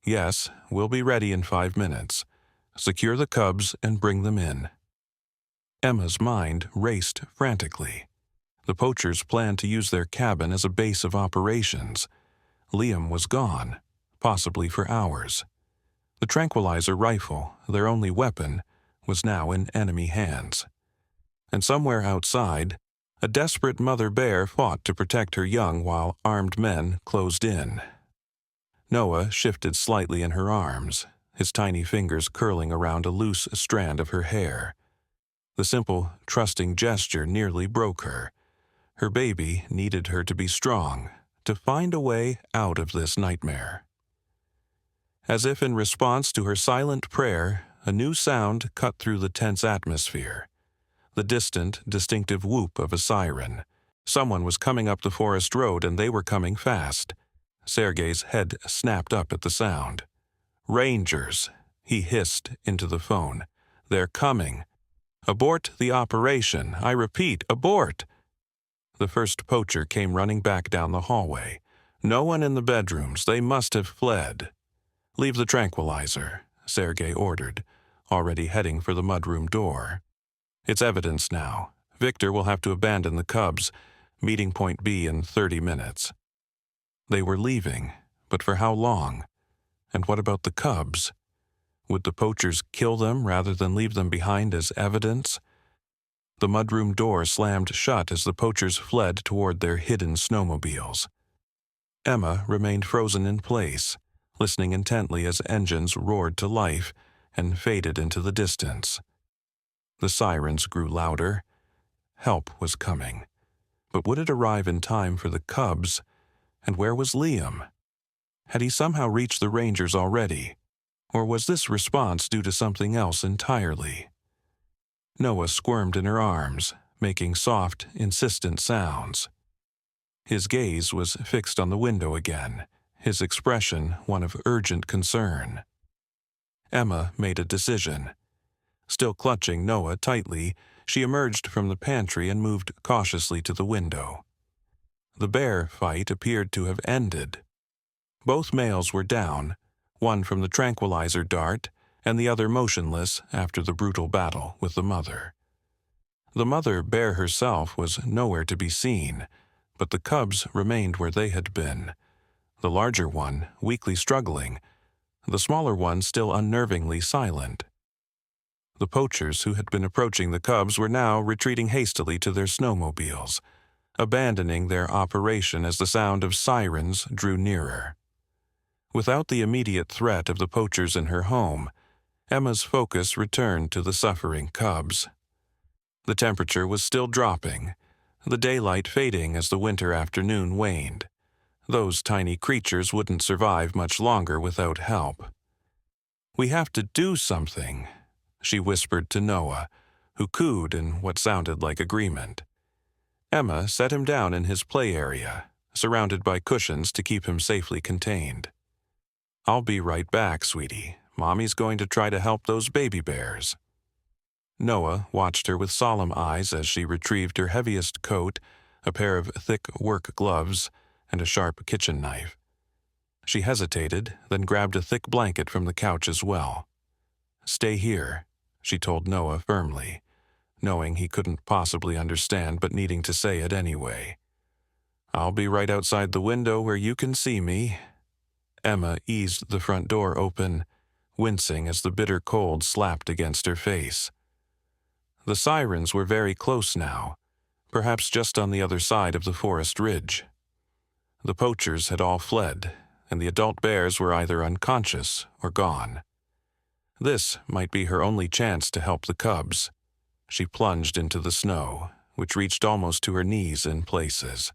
Yes, we'll be ready in 5 minutes. Secure the cubs and bring them in. Emma's mind raced frantically. The poachers planned to use their cabin as a base of operations. Liam was gone, possibly for hours. The tranquilizer rifle, their only weapon, was now in enemy hands. And somewhere outside, a desperate mother bear fought to protect her young while armed men closed in. Noah shifted slightly in her arms, his tiny fingers curling around a loose strand of her hair. The simple, trusting gesture nearly broke her. Her baby needed her to be strong, to find a way out of this nightmare. As if in response to her silent prayer, a new sound cut through the tense atmosphere. The distant, distinctive whoop of a siren. Someone was coming up the forest road, and they were coming fast. Sergei's head snapped up at the sound. Rangers, he hissed into the phone. They're coming. Abort the operation. I repeat, abort. The first poacher came running back down the hallway. No one in the bedrooms. They must have fled. Leave the tranquilizer, Sergei ordered, already heading for the mudroom door. It's evidence now. Victor will have to abandon the cubs. Meeting point B in 30 minutes. They were leaving, but for how long? And what about the cubs? Would the poachers kill them rather than leave them behind as evidence? The mudroom door slammed shut as the poachers fled toward their hidden snowmobiles. Emma remained frozen in place, listening intently as engines roared to life and faded into the distance. The sirens grew louder. Help was coming. But would it arrive in time for the cubs? And where was Liam? Had he somehow reached the Rangers already? Or was this response due to something else entirely? Noah squirmed in her arms, making soft, insistent sounds. His gaze was fixed on the window again, his expression one of urgent concern. Emma made a decision. Still clutching Noah tightly, she emerged from the pantry and moved cautiously to the window. The bear fight appeared to have ended. Both males were down, one from the tranquilizer dart and the other motionless after the brutal battle with the mother. The mother bear herself was nowhere to be seen, but the cubs remained where they had been. The larger one weakly struggling, the smaller one still unnervingly silent. The poachers who had been approaching the cubs were now retreating hastily to their snowmobiles, abandoning their operation as the sound of sirens drew nearer. Without the immediate threat of the poachers in her home, Emma's focus returned to the suffering cubs. The temperature was still dropping, the daylight fading as the winter afternoon waned. Those tiny creatures wouldn't survive much longer without help. "We have to do something," she whispered to Noah, who cooed in what sounded like agreement. Emma set him down in his play area, surrounded by cushions to keep him safely contained. "I'll be right back, sweetie. Mommy's going to try to help those baby bears." Noah watched her with solemn eyes as she retrieved her heaviest coat, a pair of thick work gloves, and a sharp kitchen knife. She hesitated, then grabbed a thick blanket from the couch as well. "Stay here," she told Noah firmly, knowing he couldn't possibly understand but needing to say it anyway. "I'll be right outside the window where you can see me." Emma eased the front door open, wincing as the bitter cold slapped against her face. The sirens were very close now, perhaps just on the other side of the forest ridge. The poachers had all fled, and the adult bears were either unconscious or gone. This might be her only chance to help the cubs. She plunged into the snow, which reached almost to her knees in places.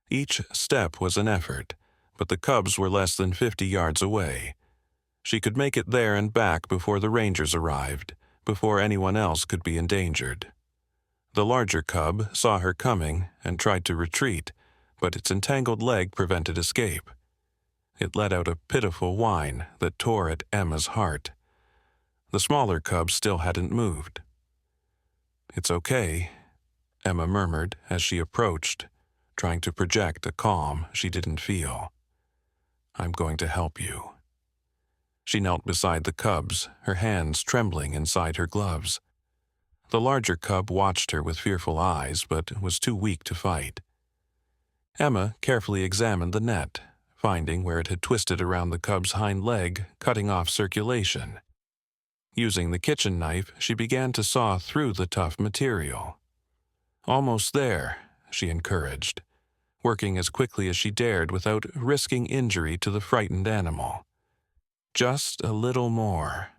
Each step was an effort, but the cubs were less than 50 yards away. She could make it there and back before the rangers arrived, before anyone else could be endangered. The larger cub saw her coming and tried to retreat, but its entangled leg prevented escape. It let out a pitiful whine that tore at Emma's heart. The smaller cub still hadn't moved. "It's okay," Emma murmured as she approached, trying to project a calm she didn't feel. "I'm going to help you." She knelt beside the cubs, her hands trembling inside her gloves. The larger cub watched her with fearful eyes, but was too weak to fight. Emma carefully examined the net, finding where it had twisted around the cub's hind leg, cutting off circulation. Using the kitchen knife, she began to saw through the tough material. "Almost there," she encouraged, working as quickly as she dared without risking injury to the frightened animal. Just a little more.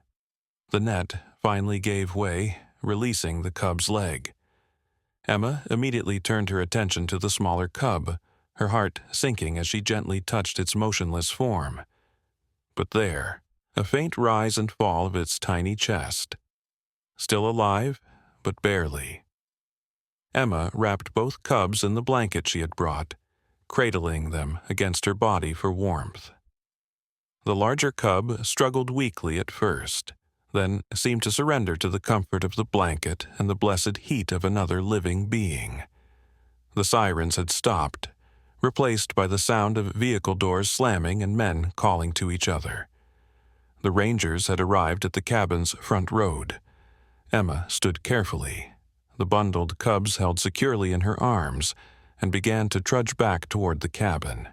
The net finally gave way, releasing the cub's leg. Emma immediately turned her attention to the smaller cub, her heart sinking as she gently touched its motionless form. But there, a faint rise and fall of its tiny chest. Still alive, but barely. Emma wrapped both cubs in the blanket she had brought, cradling them against her body for warmth. The larger cub struggled weakly at first, then seemed to surrender to the comfort of the blanket and the blessed heat of another living being. The sirens had stopped, replaced by the sound of vehicle doors slamming and men calling to each other. The rangers had arrived at the cabin's front road. Emma stood carefully, the bundled cubs held securely in her arms, and began to trudge back toward the cabin.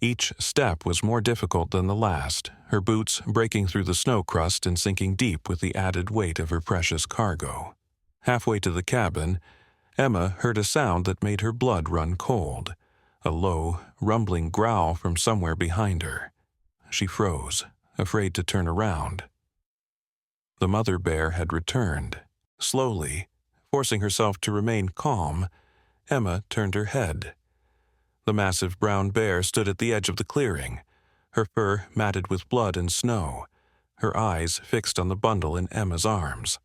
Each step was more difficult than the last, her boots breaking through the snow crust and sinking deep with the added weight of her precious cargo. Halfway to the cabin, Emma heard a sound that made her blood run cold, a low, rumbling growl from somewhere behind her. She froze, afraid to turn around. The mother bear had returned. Slowly, forcing herself to remain calm, Emma turned her head. The massive brown bear stood at the edge of the clearing, her fur matted with blood and snow, her eyes fixed on the bundle in Emma's arms.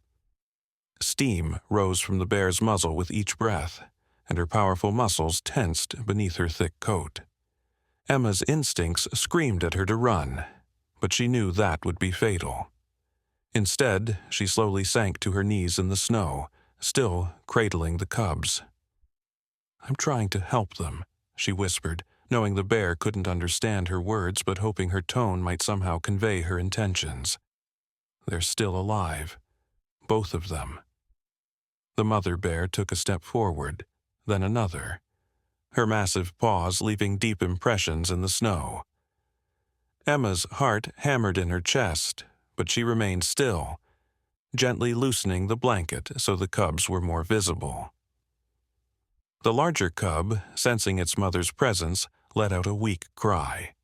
Steam rose from the bear's muzzle with each breath, and her powerful muscles tensed beneath her thick coat. Emma's instincts screamed at her to run, but she knew that would be fatal. Instead, she slowly sank to her knees in the snow, still cradling the cubs. "I'm trying to help them," she whispered, knowing the bear couldn't understand her words but hoping her tone might somehow convey her intentions. "They're still alive. Both of them." The mother bear took a step forward, then another, her massive paws leaving deep impressions in the snow. Emma's heart hammered in her chest, but she remained still, gently loosening the blanket so the cubs were more visible. The larger cub, sensing its mother's presence, let out a weak cry.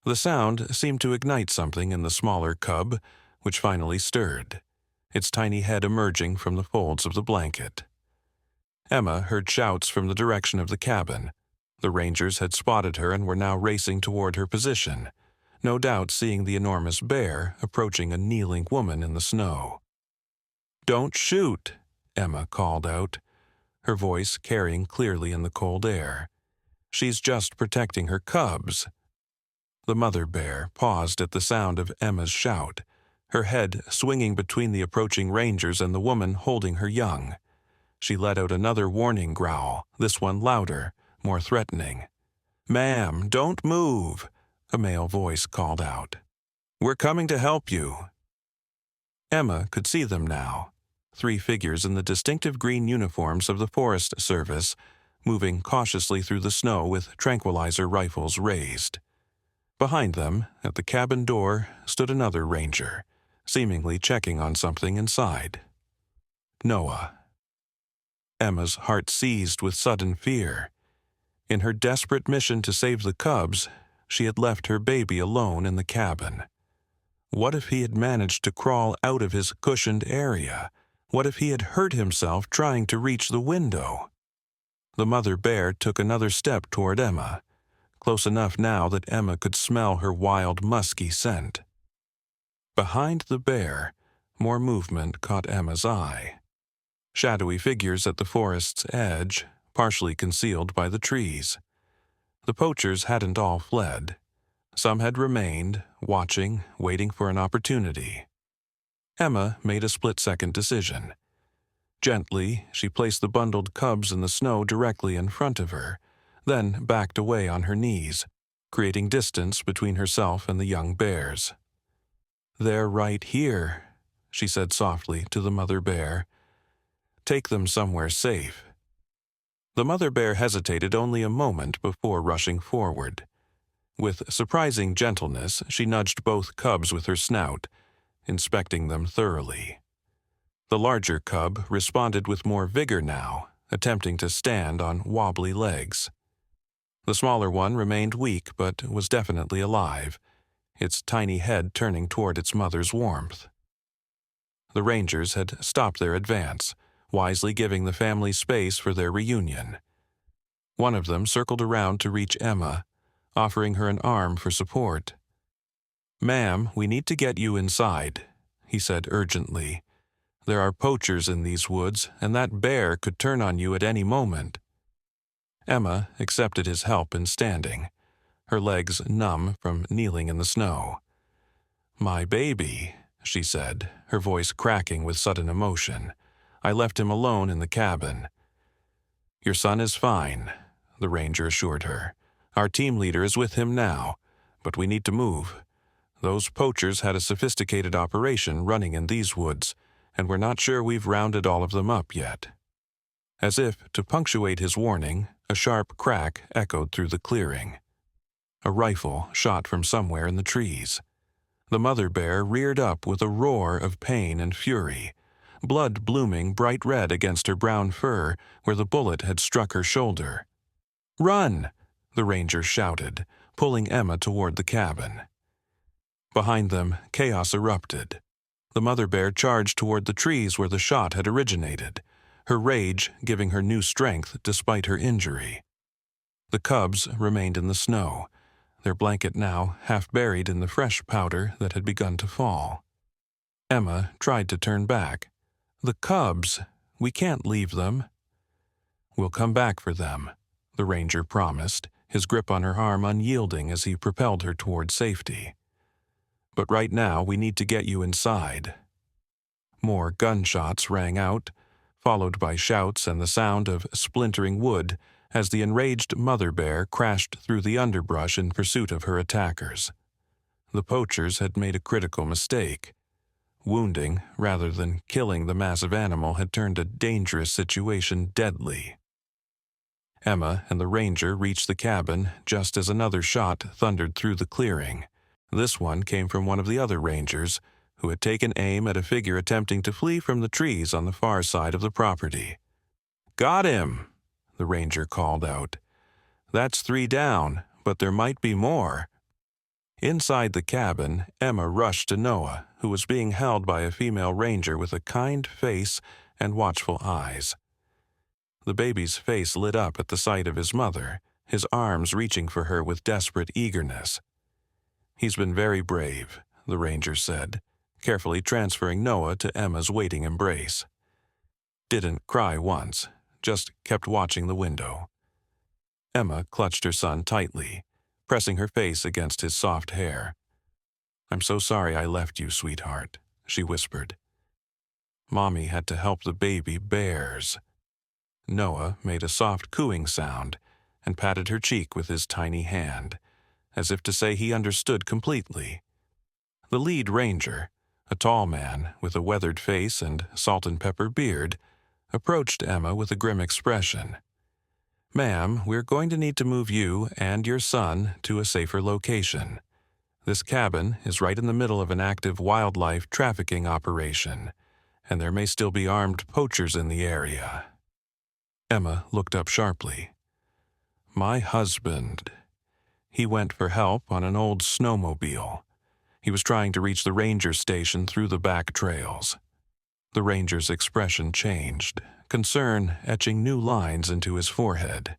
The sound seemed to ignite something in the smaller cub, which finally stirred, its tiny head emerging from the folds of the blanket. Emma heard shouts from the direction of the cabin. The rangers had spotted her and were now racing toward her position, no doubt seeing the enormous bear approaching a kneeling woman in the snow. "Don't shoot," Emma called out, her voice carrying clearly in the cold air. "She's just protecting her cubs." The mother bear paused at the sound of Emma's shout, her head swinging between the approaching rangers and the woman holding her young. She let out another warning growl, this one louder, more threatening. "Ma'am, don't move," a male voice called out. "We're coming to help you." Emma could see them now, 3 figures in the distinctive green uniforms of the Forest Service, moving cautiously through the snow with tranquilizer rifles raised. Behind them, at the cabin door, stood another ranger, seemingly checking on something inside. Noah. Emma's heart seized with sudden fear. In her desperate mission to save the cubs, she had left her baby alone in the cabin. What if he had managed to crawl out of his cushioned area? What if he had hurt himself trying to reach the window? The mother bear took another step toward Emma, close enough now that Emma could smell her wild, musky scent. Behind the bear, more movement caught Emma's eye. Shadowy figures at the forest's edge, partially concealed by the trees. The poachers hadn't all fled. Some had remained, watching, waiting for an opportunity. Emma made a split-second decision. Gently, she placed the bundled cubs in the snow directly in front of her, then backed away on her knees, creating distance between herself and the young bears. "They're right here," she said softly to the mother bear. "Take them somewhere safe." The mother bear hesitated only a moment before rushing forward. With surprising gentleness, she nudged both cubs with her snout, inspecting them thoroughly. The larger cub responded with more vigor now, attempting to stand on wobbly legs. The smaller one remained weak but was definitely alive, its tiny head turning toward its mother's warmth. The rangers had stopped their advance, wisely giving the family space for their reunion. One of them circled around to reach Emma, offering her an arm for support. "Ma'am, we need to get you inside," he said urgently. "There are poachers in these woods, and that bear could turn on you at any moment." Emma accepted his help in standing, her legs numb from kneeling in the snow. "My baby," she said, her voice cracking with sudden emotion. "I left him alone in the cabin." "Your son is fine," the ranger assured her. "Our team leader is with him now, but we need to move. Those poachers had a sophisticated operation running in these woods, and we're not sure we've rounded all of them up yet." As if to punctuate his warning, a sharp crack echoed through the clearing. A rifle shot from somewhere in the trees. The mother bear reared up with a roar of pain and fury, blood blooming bright red against her brown fur where the bullet had struck her shoulder. "Run!" the ranger shouted, pulling Emma toward the cabin. Behind them, chaos erupted. The mother bear charged toward the trees where the shot had originated, her rage giving her new strength despite her injury. The cubs remained in the snow, their blanket now half buried in the fresh powder that had begun to fall. Emma tried to turn back. "The cubs! We can't leave them." "We'll come back for them," the ranger promised, his grip on her arm unyielding as he propelled her toward safety. "But right now we need to get you inside." More gunshots rang out, followed by shouts and the sound of splintering wood as the enraged mother bear crashed through the underbrush in pursuit of her attackers. The poachers had made a critical mistake. Wounding rather than killing the massive animal had turned a dangerous situation deadly. Emma and the ranger reached the cabin just as another shot thundered through the clearing. This one came from one of the other rangers, who had taken aim at a figure attempting to flee from the trees on the far side of the property. "Got him!" the ranger called out. "That's 3 down, but there might be more." Inside the cabin, Emma rushed to Noah, who was being held by a female ranger with a kind face and watchful eyes. The baby's face lit up at the sight of his mother, his arms reaching for her with desperate eagerness. "He's been very brave," the ranger said, carefully transferring Noah to Emma's waiting embrace. "Didn't cry once, just kept watching the window." Emma clutched her son tightly, pressing her face against his soft hair. "I'm so sorry I left you, sweetheart," she whispered. "Mommy had to help the baby bears." Noah made a soft cooing sound and patted her cheek with his tiny hand, as if to say he understood completely. The lead ranger, a tall man with a weathered face and salt and pepper beard, approached Emma with a grim expression. "Ma'am, we're going to need to move you and your son to a safer location. This cabin is right in the middle of an active wildlife trafficking operation, and there may still be armed poachers in the area. Emma looked up sharply. My husband. He went for help on an old snowmobile. He was trying to reach the ranger station through the back trails. The ranger's expression changed, concern etching new lines into his forehead.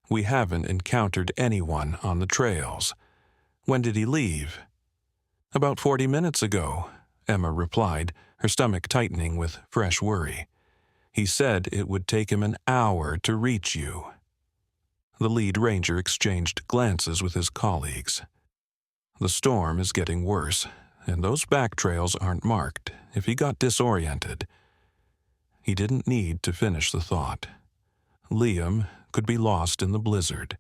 We haven't encountered anyone on the trails. When did he leave? About 40 minutes ago, Emma replied, her stomach tightening with fresh worry. He said it would take him an hour to reach you. The lead ranger exchanged glances with his colleagues. The storm is getting worse, and those back trails aren't marked. If he got disoriented. He didn't need to finish the thought. Liam could be lost in the blizzard,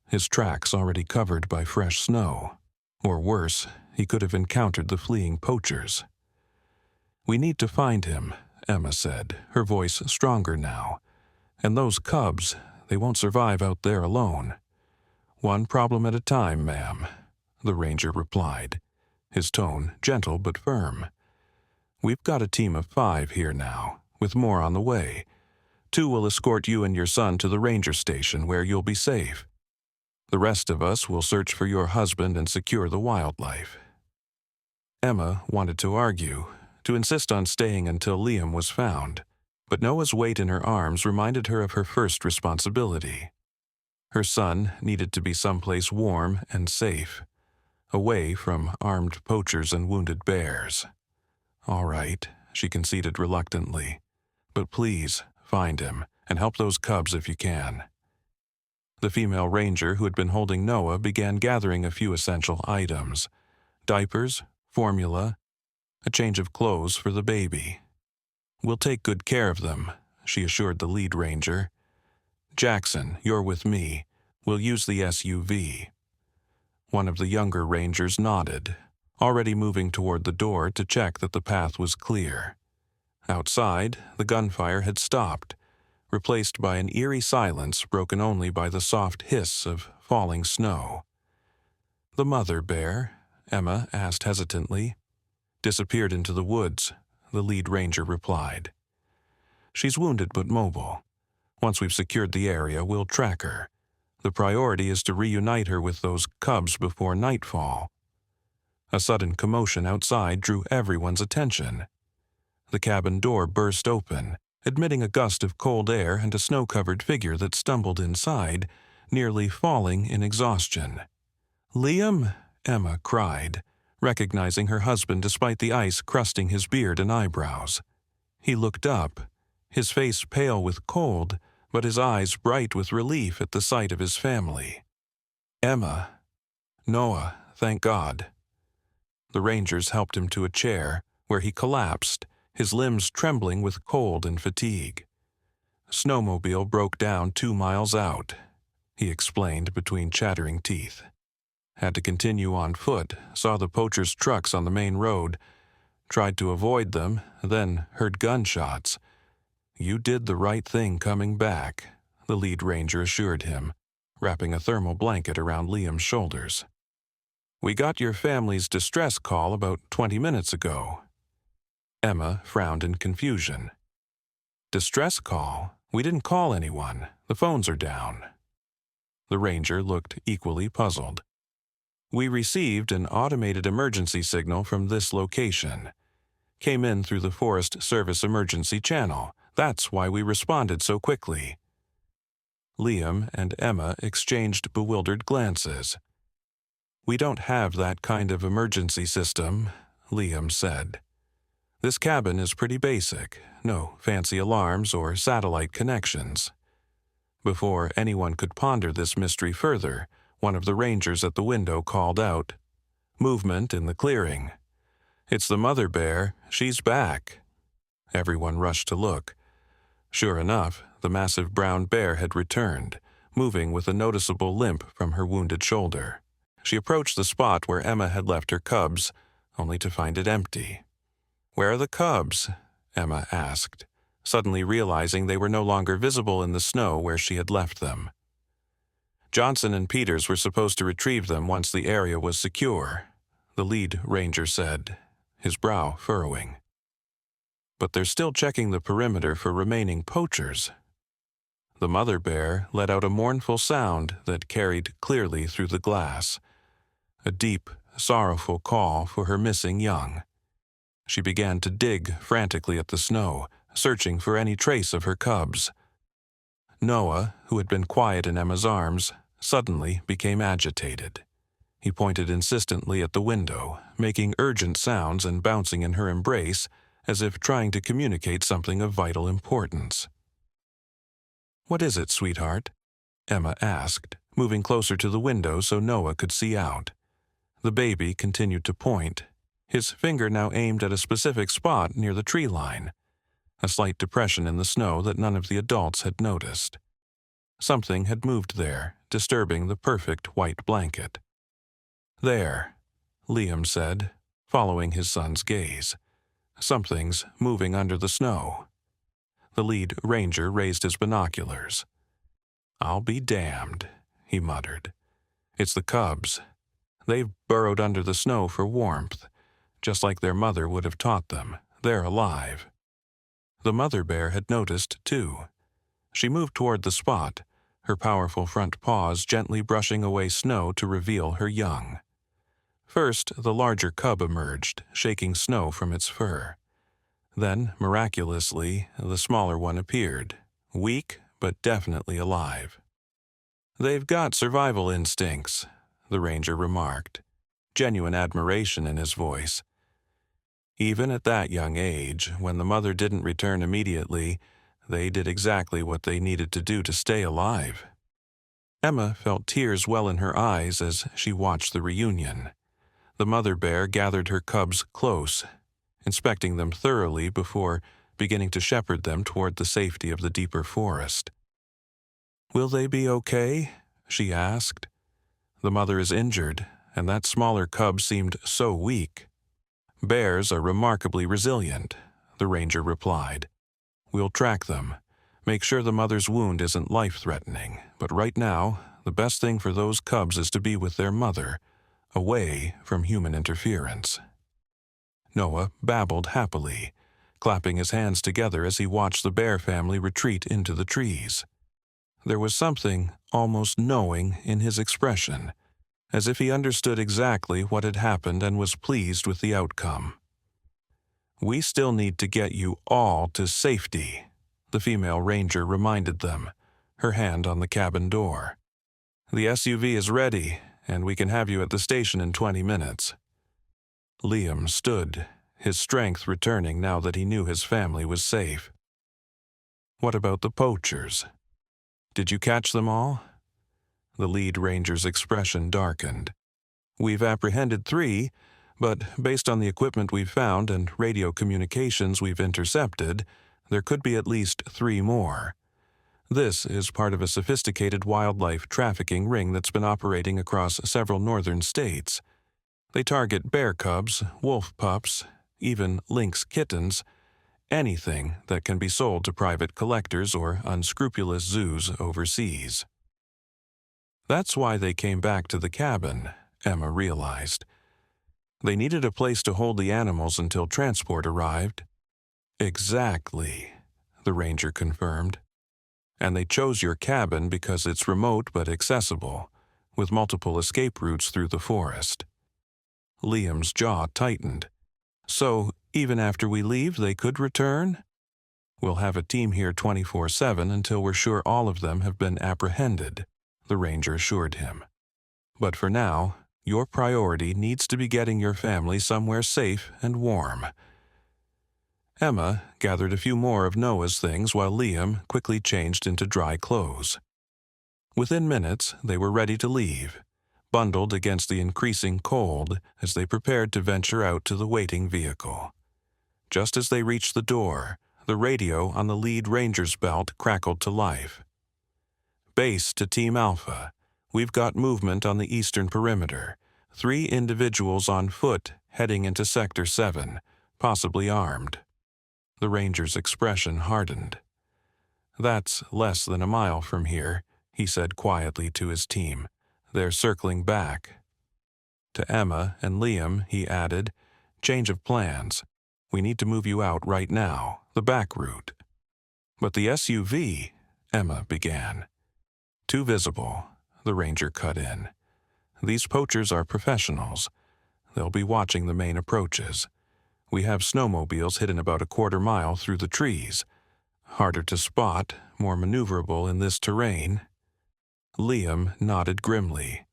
his tracks already covered by fresh snow. Or worse, he could have encountered the fleeing poachers. We need to find him, Emma said, her voice stronger now. And those cubs, they won't survive out there alone. One problem at a time, ma'am, the ranger replied, his tone gentle but firm. We've got a team of 5 here now, with more on the way. 2 will escort you and your son to the ranger station where you'll be safe. The rest of us will search for your husband and secure the wildlife. Emma wanted to argue, to insist on staying until Liam was found, but Noah's weight in her arms reminded her of her first responsibility. Her son needed to be someplace warm and safe, away from armed poachers and wounded bears. All right, she conceded reluctantly, but please find him and help those cubs if you can. The female ranger who had been holding Noah began gathering a few essential items: diapers, formula, a change of clothes for the baby. We'll take good care of them, she assured the lead ranger. Jackson, you're with me. We'll use the SUV. One of the younger rangers nodded, already moving toward the door to check that the path was clear. Outside, the gunfire had stopped, replaced by an eerie silence broken only by the soft hiss of falling snow. The mother bear, Emma asked hesitantly. Disappeared into the woods, the lead ranger replied. She's wounded but mobile. Once we've secured the area, we'll track her. The priority is to reunite her with those cubs before nightfall. A sudden commotion outside drew everyone's attention. The cabin door burst open, admitting a gust of cold air and a snow-covered figure that stumbled inside, nearly falling in exhaustion. "Liam!" Emma cried, recognizing her husband despite the ice crusting his beard and eyebrows. He looked up, his face pale with cold, but his eyes bright with relief at the sight of his family. "Emma." "Noah, thank God." The rangers helped him to a chair, where he collapsed, his limbs trembling with cold and fatigue. "Snowmobile broke down 2 miles out," he explained between chattering teeth. "Had to continue on foot, saw the poachers' trucks on the main road, tried to avoid them, then heard gunshots. You did the right thing coming back," the lead ranger assured him, wrapping a thermal blanket around Liam's shoulders. "We got your family's distress call about 20 minutes ago." Emma frowned in confusion. "Distress call? We didn't call anyone. The phones are down." The ranger looked equally puzzled. "We received an automated emergency signal from this location. Came in through the Forest Service emergency channel. That's why we responded so quickly." Liam and Emma exchanged bewildered glances. "We don't have that kind of emergency system," Liam said. "This cabin is pretty basic, no fancy alarms or satellite connections." Before anyone could ponder this mystery further, one of the rangers at the window called out, "Movement in the clearing. It's the mother bear. She's back." Everyone rushed to look. Sure enough, the massive brown bear had returned, moving with a noticeable limp from her wounded shoulder. She approached the spot where Emma had left her cubs, only to find it empty. "Where are the cubs?" Emma asked, suddenly realizing they were no longer visible in the snow where she had left them. "Johnson and Peters were supposed to retrieve them once the area was secure," the lead ranger said, his brow furrowing. but they're still checking the perimeter for remaining poachers. The mother bear let out a mournful sound that carried clearly through the glass, a deep, sorrowful call for her missing young. She began to dig frantically at the snow, searching for any trace of her cubs. Noah, who had been quiet in Emma's arms, suddenly became agitated. He pointed insistently at the window, making urgent sounds and bouncing in her embrace as if trying to communicate something of vital importance. "What is it, sweetheart?" Emma asked, moving closer to the window so Noah could see out. The baby continued to point, his finger now aimed at a specific spot near the tree line, a slight depression in the snow that none of the adults had noticed. Something had moved there, disturbing the perfect white blanket. "There," Liam said, following his son's gaze. "Something's moving under the snow." The lead ranger raised his binoculars. "I'll be damned," he muttered. "It's the cubs. They've burrowed under the snow for warmth, just like their mother would have taught them. They're alive." The mother bear had noticed, too. She moved toward the spot, her powerful front paws gently brushing away snow to reveal her young. First, the larger cub emerged, shaking snow from its fur. Then, miraculously, the smaller one appeared, weak but definitely alive. "They've got survival instincts," the ranger remarked, genuine admiration in his voice. "Even at that young age, when the mother didn't return immediately, they did exactly what they needed to do to stay alive." Emma felt tears well in her eyes as she watched the reunion. The mother bear gathered her cubs close, inspecting them thoroughly before beginning to shepherd them toward the safety of the deeper forest. "Will they be okay?" she asked. "The mother is injured, and that smaller cub seemed so weak." "Bears are remarkably resilient," the ranger replied. "We'll track them, make sure the mother's wound isn't life-threatening, but right now, the best thing for those cubs is to be with their mother, away from human interference." Noah babbled happily, clapping his hands together as he watched the bear family retreat into the trees. There was something almost knowing in his expression, as if he understood exactly what had happened and was pleased with the outcome. "We still need to get you all to safety," the female ranger reminded them, her hand on the cabin door. "The SUV is ready, and we can have you at the station in 20 minutes. Liam stood, his strength returning now that he knew his family was safe. "What about the poachers? Did you catch them all?" The lead ranger's expression darkened. "We've apprehended 3, but based on the equipment we've found and radio communications we've intercepted, there could be at least 3 more. This is part of a sophisticated wildlife trafficking ring that's been operating across several northern states. They target bear cubs, wolf pups, even lynx kittens, anything that can be sold to private collectors or unscrupulous zoos overseas." That's why they came back to the cabin, Emma realized. They needed a place to hold the animals until transport arrived. "Exactly," the ranger confirmed. "And they chose your cabin because it's remote but accessible, with multiple escape routes through the forest." Liam's jaw tightened. "So, even after we leave, they could return?" "We'll have a team here 24/7 until we're sure all of them have been apprehended," the ranger assured him. "But for now, your priority needs to be getting your family somewhere safe and warm." Emma gathered a few more of Noah's things while Liam quickly changed into dry clothes. Within minutes, they were ready to leave, bundled against the increasing cold as they prepared to venture out to the waiting vehicle. Just as they reached the door, the radio on the lead ranger's belt crackled to life. "Base to Team Alpha. We've got movement on the eastern perimeter. 3 individuals on foot heading into Sector 7, possibly armed." The ranger's expression hardened. "That's less than a mile from here," he said quietly to his team. "They're circling back." To Emma and Liam, he added, "Change of plans. We need to move you out right now, the back route. But the SUV, Emma began. Too visible, the ranger cut in. These poachers are professionals. They'll be watching the main approaches. We have snowmobiles hidden about a quarter-mile through the trees. Harder to spot, more maneuverable in this terrain. Liam nodded grimly,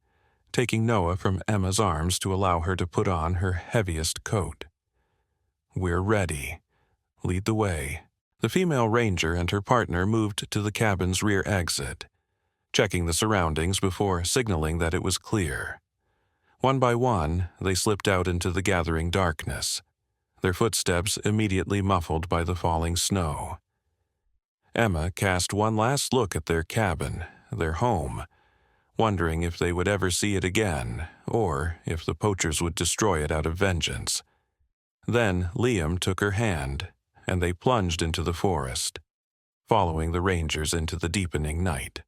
taking Noah from Emma's arms to allow her to put on her heaviest coat. We're ready. Lead the way. The female ranger and her partner moved to the cabin's rear exit, checking the surroundings before signaling that it was clear. One by one, they slipped out into the gathering darkness, their footsteps immediately muffled by the falling snow. Emma cast one last look at their cabin, their home, wondering if they would ever see it again, or if the poachers would destroy it out of vengeance. Then Liam took her hand, and they plunged into the forest, following the rangers into the deepening night.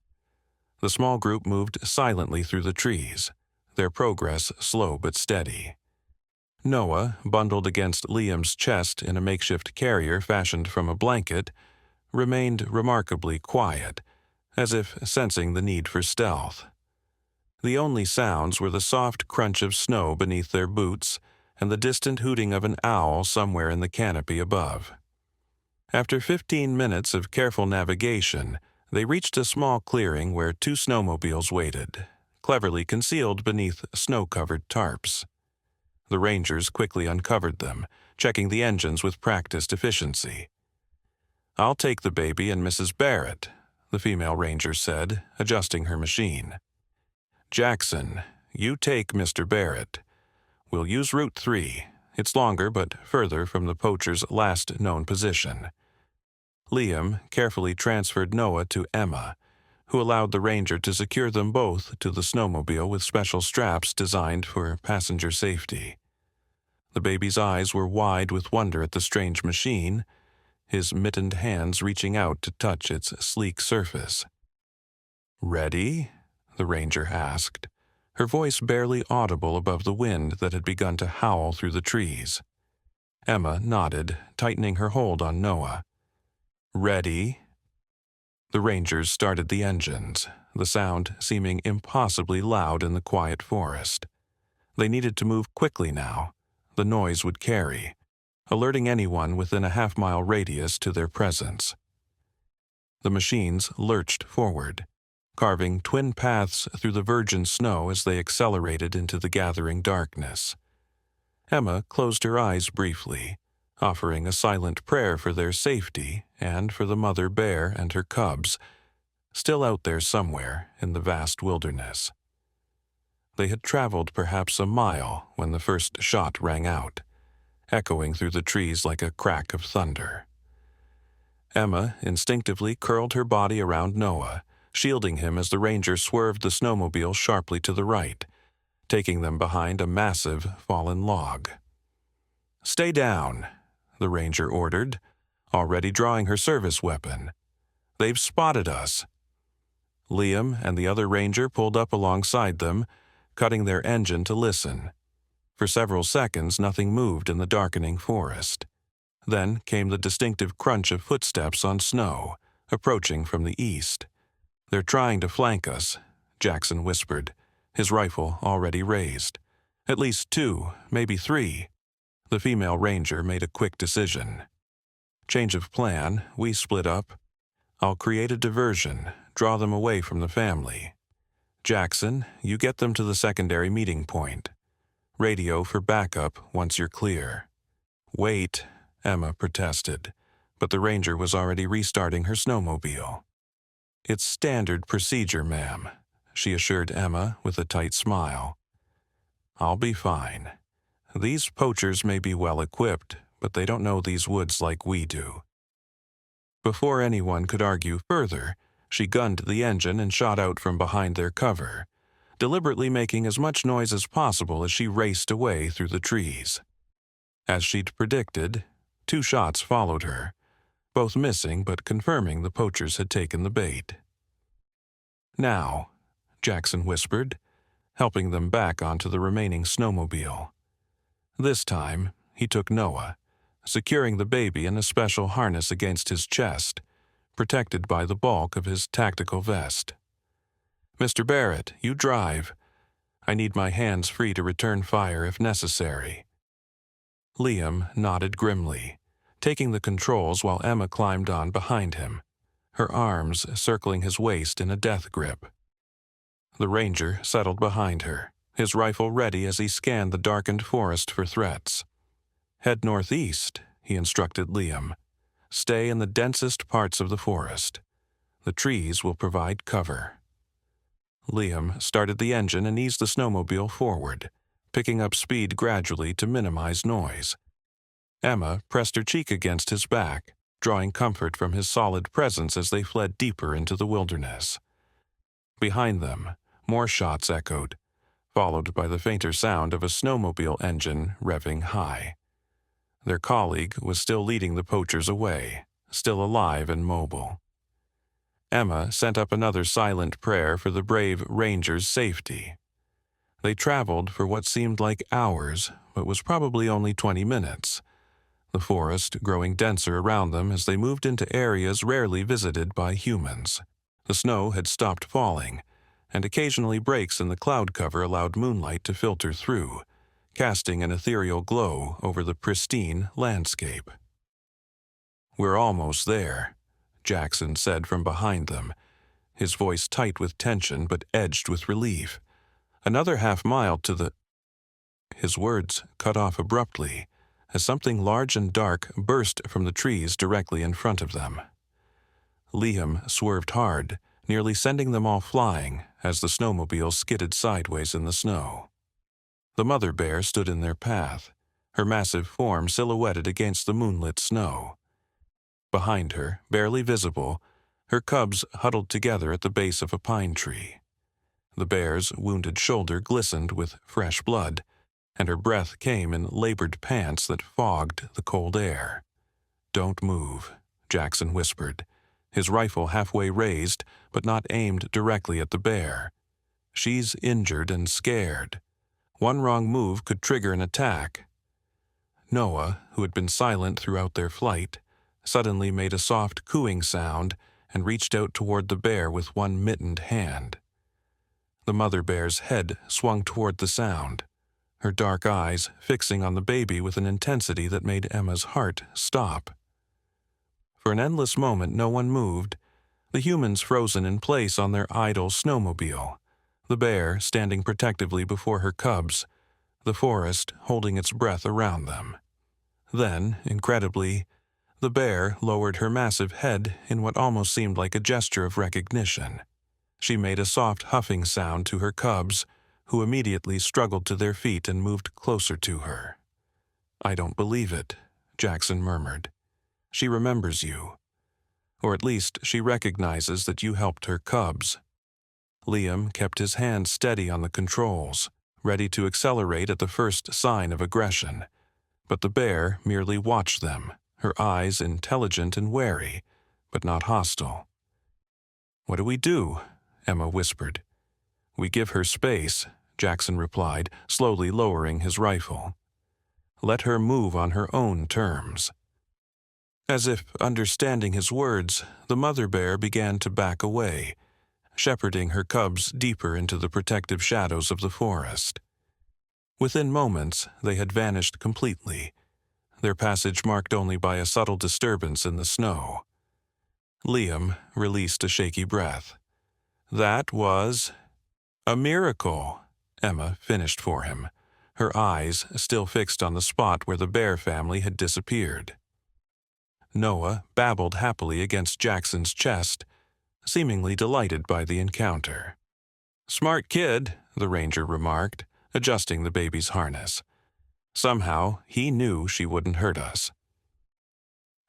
The small group moved silently through the trees, their progress slow but steady. Noah, bundled against Liam's chest in a makeshift carrier fashioned from a blanket, remained remarkably quiet, as if sensing the need for stealth. The only sounds were the soft crunch of snow beneath their boots and the distant hooting of an owl somewhere in the canopy above. After 15 minutes of careful navigation, they reached a small clearing where 2 snowmobiles waited, cleverly concealed beneath snow-covered tarps. The rangers quickly uncovered them, checking the engines with practiced efficiency. "I'll take the baby and Mrs. Barrett," the female ranger said, adjusting her machine. "Jackson, you take Mr. Barrett. We'll use Route 3. It's longer but further from the poacher's last known position." Liam carefully transferred Noah to Emma, who allowed the ranger to secure them both to the snowmobile with special straps designed for passenger safety. The baby's eyes were wide with wonder at the strange machine, his mittened hands reaching out to touch its sleek surface. "Ready?" the ranger asked, her voice barely audible above the wind that had begun to howl through the trees. Emma nodded, tightening her hold on Noah. "Ready?" The rangers started the engines, the sound seeming impossibly loud in the quiet forest. They needed to move quickly now. The noise would carry, alerting anyone within a half-mile radius to their presence. The machines lurched forward, carving twin paths through the virgin snow as they accelerated into the gathering darkness. Emma closed her eyes briefly, offering a silent prayer for their safety and for the mother bear and her cubs, still out there somewhere in the vast wilderness. They had traveled perhaps a mile when the first shot rang out, echoing through the trees like a crack of thunder. Emma instinctively curled her body around Noah, shielding him as the ranger swerved the snowmobile sharply to the right, taking them behind a massive fallen log. "Stay down," the ranger ordered, already drawing her service weapon. "They've spotted us." Liam and the other ranger pulled up alongside them, cutting their engine to listen. For several seconds, nothing moved in the darkening forest. Then came the distinctive crunch of footsteps on snow, approaching from the east. "They're trying to flank us," Jackson whispered, his rifle already raised. "At least 2, maybe 3. The female ranger made a quick decision. "Change of plan, we split up. I'll create a diversion, draw them away from the family. Jackson, you get them to the secondary meeting point. Radio for backup once you're clear." "Wait," Emma protested, but the ranger was already restarting her snowmobile. "It's standard procedure, ma'am," she assured Emma with a tight smile. "I'll be fine. These poachers may be well equipped, but they don't know these woods like we do." Before anyone could argue further, she gunned the engine and shot out from behind their cover, deliberately making as much noise as possible as she raced away through the trees. As she'd predicted, 2 shots followed her, both missing but confirming the poachers had taken the bait. "Now," Jackson whispered, helping them back onto the remaining snowmobile. This time, he took Noah, securing the baby in a special harness against his chest, protected by the bulk of his tactical vest. "Mr. Barrett, you drive. I need my hands free to return fire if necessary." Liam nodded grimly, taking the controls while Emma climbed on behind him, her arms circling his waist in a death grip. The ranger settled behind her, his rifle ready as he scanned the darkened forest for threats. "Head northeast," he instructed Liam. "Stay in the densest parts of the forest. The trees will provide cover." Liam started the engine and eased the snowmobile forward, picking up speed gradually to minimize noise. Emma pressed her cheek against his back, drawing comfort from his solid presence as they fled deeper into the wilderness. Behind them, more shots echoed, followed by the fainter sound of a snowmobile engine revving high. Their colleague was still leading the poachers away, still alive and mobile. Emma sent up another silent prayer for the brave ranger's safety. They traveled for what seemed like hours, but was probably only 20 minutes, the forest growing denser around them as they moved into areas rarely visited by humans. The snow had stopped falling, and occasionally breaks in the cloud cover allowed moonlight to filter through, casting an ethereal glow over the pristine landscape. "We're almost there," Jackson said from behind them, his voice tight with tension but edged with relief. "Another half-mile to the—" His words cut off abruptly as something large and dark burst from the trees directly in front of them. Liam swerved hard, nearly sending them all flying as the snowmobile skidded sideways in the snow. The mother bear stood in their path, her massive form silhouetted against the moonlit snow. Behind her, barely visible, her cubs huddled together at the base of a pine tree. The bear's wounded shoulder glistened with fresh blood, and her breath came in labored pants that fogged the cold air. "Don't move," Jackson whispered, his rifle halfway raised but not aimed directly at the bear. "She's injured and scared. One wrong move could trigger an attack." Noah, who had been silent throughout their flight, suddenly made a soft cooing sound and reached out toward the bear with one mittened hand. The mother bear's head swung toward the sound, her dark eyes fixing on the baby with an intensity that made Emma's heart stop. For an endless moment no one moved, the humans frozen in place on their idle snowmobile, the bear standing protectively before her cubs, the forest holding its breath around them. Then, incredibly, the bear lowered her massive head in what almost seemed like a gesture of recognition. She made a soft huffing sound to her cubs, who immediately struggled to their feet and moved closer to her. "I don't believe it," Jackson murmured. "She remembers you. Or at least she recognizes that you helped her cubs." Liam kept his hand steady on the controls, ready to accelerate at the first sign of aggression. But the bear merely watched them, her eyes intelligent and wary, but not hostile. "What do we do?" Emma whispered. "We give her space," Jackson replied, slowly lowering his rifle. "Let her move on her own terms." As if understanding his words, the mother bear began to back away, shepherding her cubs deeper into the protective shadows of the forest. Within moments, they had vanished completely, their passage marked only by a subtle disturbance in the snow. Liam released a shaky breath. "That was a miracle," Emma finished for him, her eyes still fixed on the spot where the bear family had disappeared. Noah babbled happily against Jackson's chest, seemingly delighted by the encounter. "Smart kid," the ranger remarked, adjusting the baby's harness. "Somehow, he knew she wouldn't hurt us."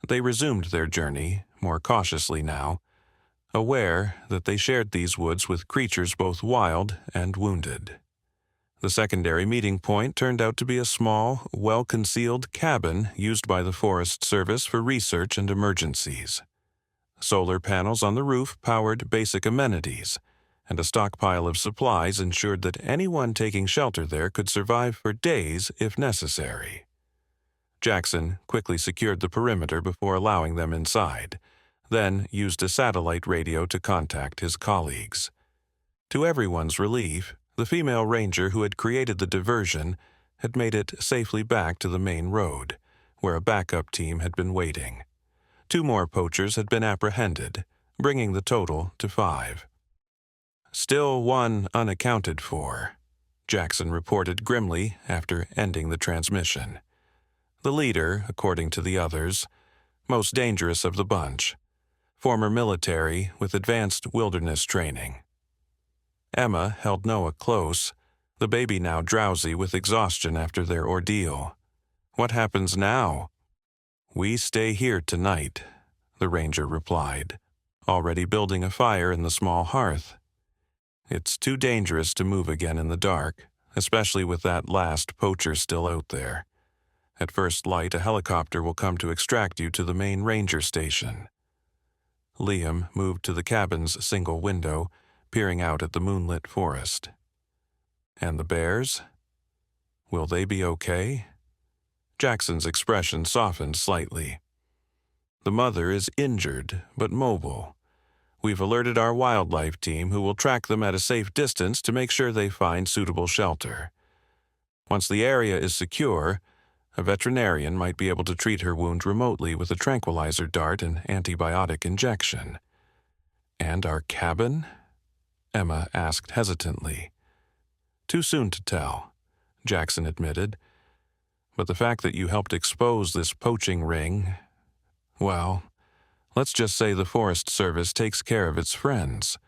They resumed their journey, more cautiously now, aware that they shared these woods with creatures both wild and wounded. The secondary meeting point turned out to be a small, well-concealed cabin used by the Forest Service for research and emergencies. Solar panels on the roof powered basic amenities, and a stockpile of supplies ensured that anyone taking shelter there could survive for days if necessary. Jackson quickly secured the perimeter before allowing them inside, then used a satellite radio to contact his colleagues. To everyone's relief, the female ranger who had created the diversion had made it safely back to the main road, where a backup team had been waiting. 2 more poachers had been apprehended, bringing the total to 5. "Still one unaccounted for," Jackson reported grimly after ending the transmission. The leader, according to the others, most dangerous of the bunch, former military with advanced wilderness training. Emma held Noah close, the baby now drowsy with exhaustion after their ordeal. "What happens now?" "We stay here tonight," the ranger replied, already building a fire in the small hearth. "It's too dangerous to move again in the dark, especially with that last poacher still out there. At first light, a helicopter will come to extract you to the main ranger station." Liam moved to the cabin's single window, peering out at the moonlit forest. "And the bears? Will they be okay?" Jackson's expression softened slightly. "The mother is injured, but mobile. We've alerted our wildlife team, who will track them at a safe distance to make sure they find suitable shelter. Once the area is secure, a veterinarian might be able to treat her wound remotely with a tranquilizer dart and antibiotic injection." "And our cabin?" Emma asked hesitantly. "Too soon to tell," Jackson admitted. "But the fact that you helped expose this poaching ring, well, let's just say the Forest Service takes care of its friends.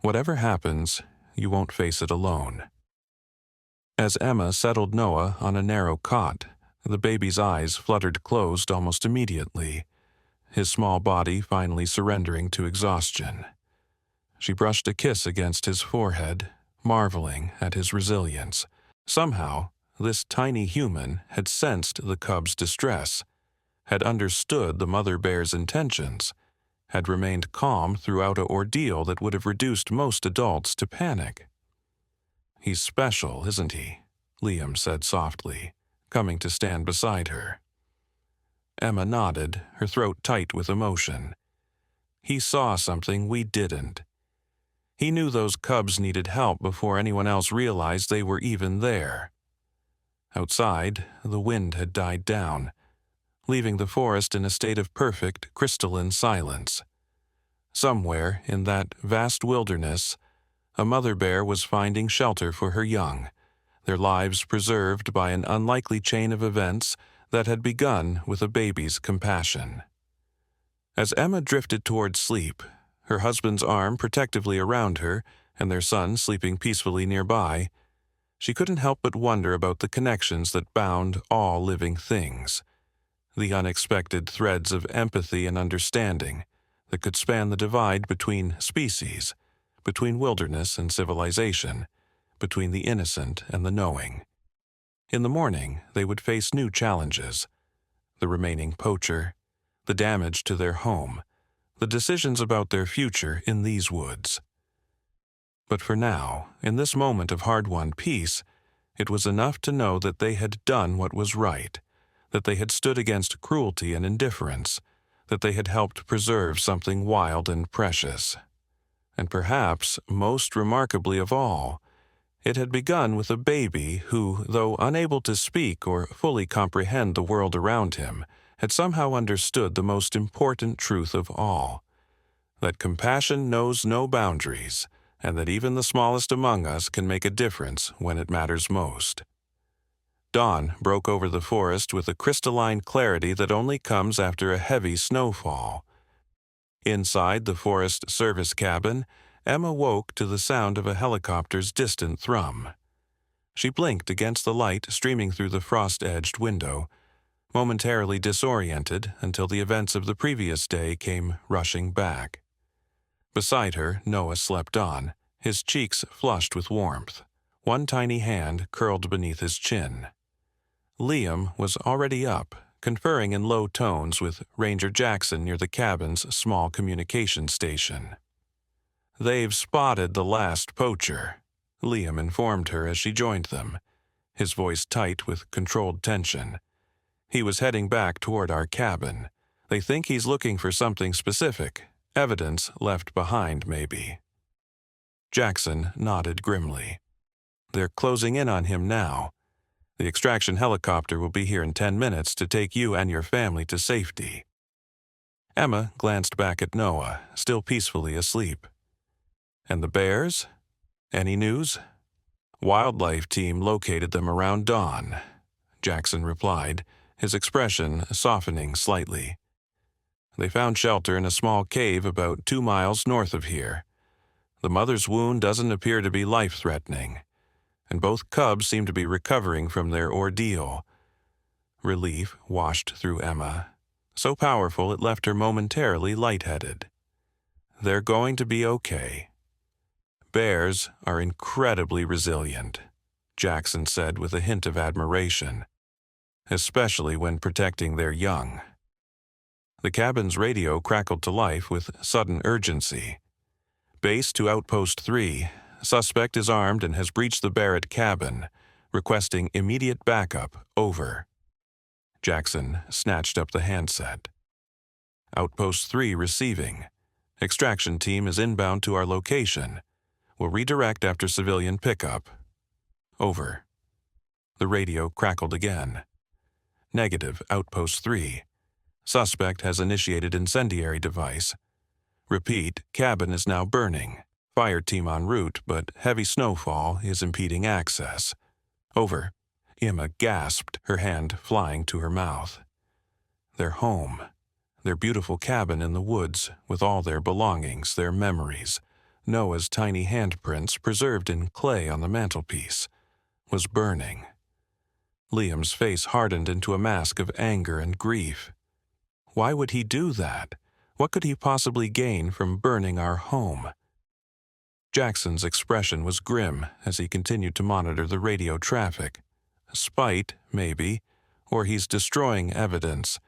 Whatever happens, you won't face it alone." As Emma settled Noah on a narrow cot, the baby's eyes fluttered closed almost immediately, his small body finally surrendering to exhaustion. She brushed a kiss against his forehead, marveling at his resilience. Somehow, this tiny human had sensed the cub's distress, had understood the mother bear's intentions, had remained calm throughout an ordeal that would have reduced most adults to panic. "He's special, isn't he?" Liam said softly, coming to stand beside her. Emma nodded, her throat tight with emotion. "He saw something we didn't. He knew those cubs needed help before anyone else realized they were even there." Outside, the wind had died down, leaving the forest in a state of perfect, crystalline silence. Somewhere in that vast wilderness, a mother bear was finding shelter for her young, their lives preserved by an unlikely chain of events that had begun with a baby's compassion. As Emma drifted toward sleep, her husband's arm protectively around her and their son sleeping peacefully nearby, she couldn't help but wonder about the connections that bound all living things, the unexpected threads of empathy and understanding that could span the divide between species, between wilderness and civilization, between the innocent and the knowing. In the morning, they would face new challenges: the remaining poacher, the damage to their home, the decisions about their future in these woods. But for now, in this moment of hard-won peace, it was enough to know that they had done what was right, that they had stood against cruelty and indifference, that they had helped preserve something wild and precious. And perhaps, most remarkably of all, it had begun with a baby who, though unable to speak or fully comprehend the world around him, had somehow understood the most important truth of all: that compassion knows no boundaries, and that even the smallest among us can make a difference when it matters most. Dawn broke over the forest with a crystalline clarity that only comes after a heavy snowfall. Inside the Forest Service cabin, Emma woke to the sound of a helicopter's distant thrum. She blinked against the light streaming through the frost-edged window, momentarily disoriented until the events of the previous day came rushing back. Beside her, Noah slept on, his cheeks flushed with warmth, one tiny hand curled beneath his chin. Liam was already up, conferring in low tones with Ranger Jackson near the cabin's small communication station. "They've spotted the last poacher," Liam informed her as she joined them, his voice tight with controlled tension. He was heading back toward our cabin. They think he's looking for something specific. Evidence left behind, maybe." Jackson nodded grimly. "They're closing in on him now. The extraction helicopter will be here in 10 minutes to take you and your family to safety." Emma glanced back at Noah, still peacefully asleep. "And the bears? Any news?" "Wildlife team located them around dawn," Jackson replied, his expression softening slightly. "They found shelter in a small cave about 2 miles north of here. The mother's wound doesn't appear to be life-threatening, and both cubs seem to be recovering from their ordeal." Relief washed through Emma, so powerful it left her momentarily lightheaded. "They're going to be okay." "Bears are incredibly resilient," Jackson said with a hint of admiration, "especially when protecting their young." The cabin's radio crackled to life with sudden urgency. "Base to Outpost 3. Suspect is armed and has breached the Barrett cabin. Requesting immediate backup. Over." Jackson snatched up the handset. "Outpost 3 receiving. Extraction team is inbound to our location. Will redirect after civilian pickup. Over." The radio crackled again. "Negative, Outpost 3. Suspect has initiated incendiary device. Repeat, cabin is now burning. Fire team en route, but heavy snowfall is impeding access. Over." Emma gasped, her hand flying to her mouth. Their home, their beautiful cabin in the woods with all their belongings, their memories, Noah's tiny handprints preserved in clay on the mantelpiece, was burning. Liam's face hardened into a mask of anger and grief. Why would he do that? What could he possibly gain from burning our home? Jackson's expression was grim as he continued to monitor the radio traffic. Spite, maybe, or he's destroying evidence.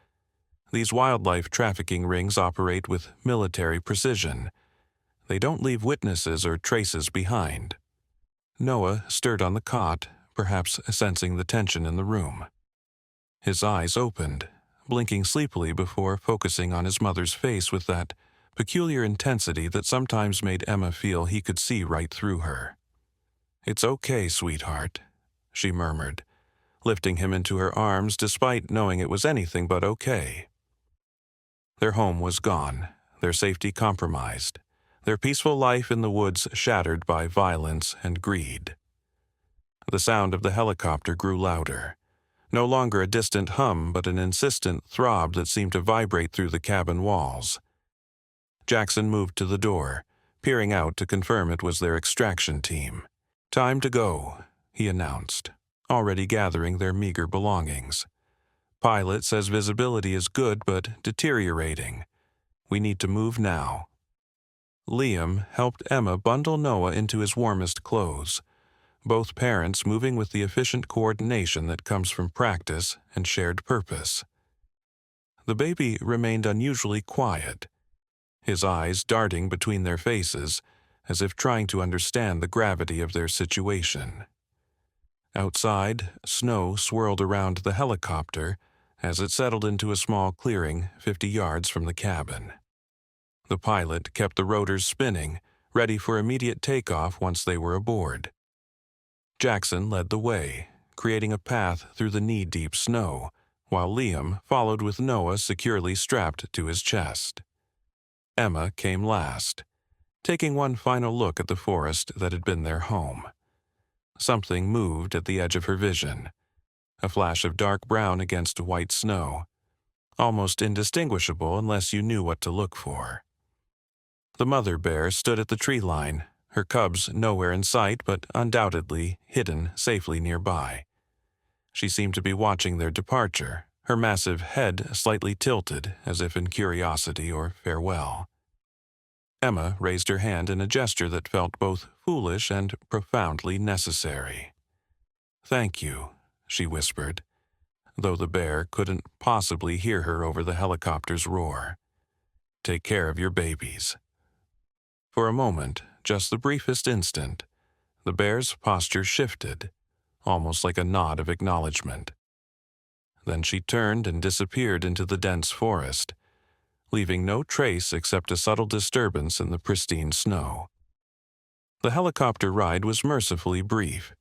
These wildlife trafficking rings operate with military precision. They don't leave witnesses or traces behind. Noah stirred on the cot, perhaps sensing the tension in the room. His eyes opened, blinking sleepily before focusing on his mother's face with that peculiar intensity that sometimes made Emma feel he could see right through her. "It's okay, sweetheart," she murmured, lifting him into her arms despite knowing it was anything but okay. Their home was gone, their safety compromised, their peaceful life in the woods shattered by violence and greed. The sound of the helicopter grew louder, no longer a distant hum but an insistent throb that seemed to vibrate through the cabin walls. Jackson moved to the door, peering out to confirm it was their extraction team. "Time to go," he announced, already gathering their meager belongings. "Pilot says visibility is good but deteriorating. We need to move now." Liam helped Emma bundle Noah into his warmest clothes, both parents moving with the efficient coordination that comes from practice and shared purpose. The baby remained unusually quiet, his eyes darting between their faces as if trying to understand the gravity of their situation. Outside, snow swirled around the helicopter as it settled into a small clearing 50 yards from the cabin. The pilot kept the rotors spinning, ready for immediate takeoff once they were aboard. Jackson led the way, creating a path through the knee-deep snow, while Liam followed with Noah securely strapped to his chest. Emma came last, taking one final look at the forest that had been their home. Something moved at the edge of her vision, a flash of dark brown against white snow, almost indistinguishable unless you knew what to look for. The mother bear stood at the tree line, her cubs nowhere in sight but undoubtedly hidden safely nearby. She seemed to be watching their departure, her massive head slightly tilted as if in curiosity or farewell. Emma raised her hand in a gesture that felt both foolish and profoundly necessary. "Thank you," she whispered, though the bear couldn't possibly hear her over the helicopter's roar. "Take care of your babies." For a moment, just the briefest instant, the bear's posture shifted, almost like a nod of acknowledgement. Then she turned and disappeared into the dense forest, leaving no trace except a subtle disturbance in the pristine snow. The helicopter ride was mercifully brief,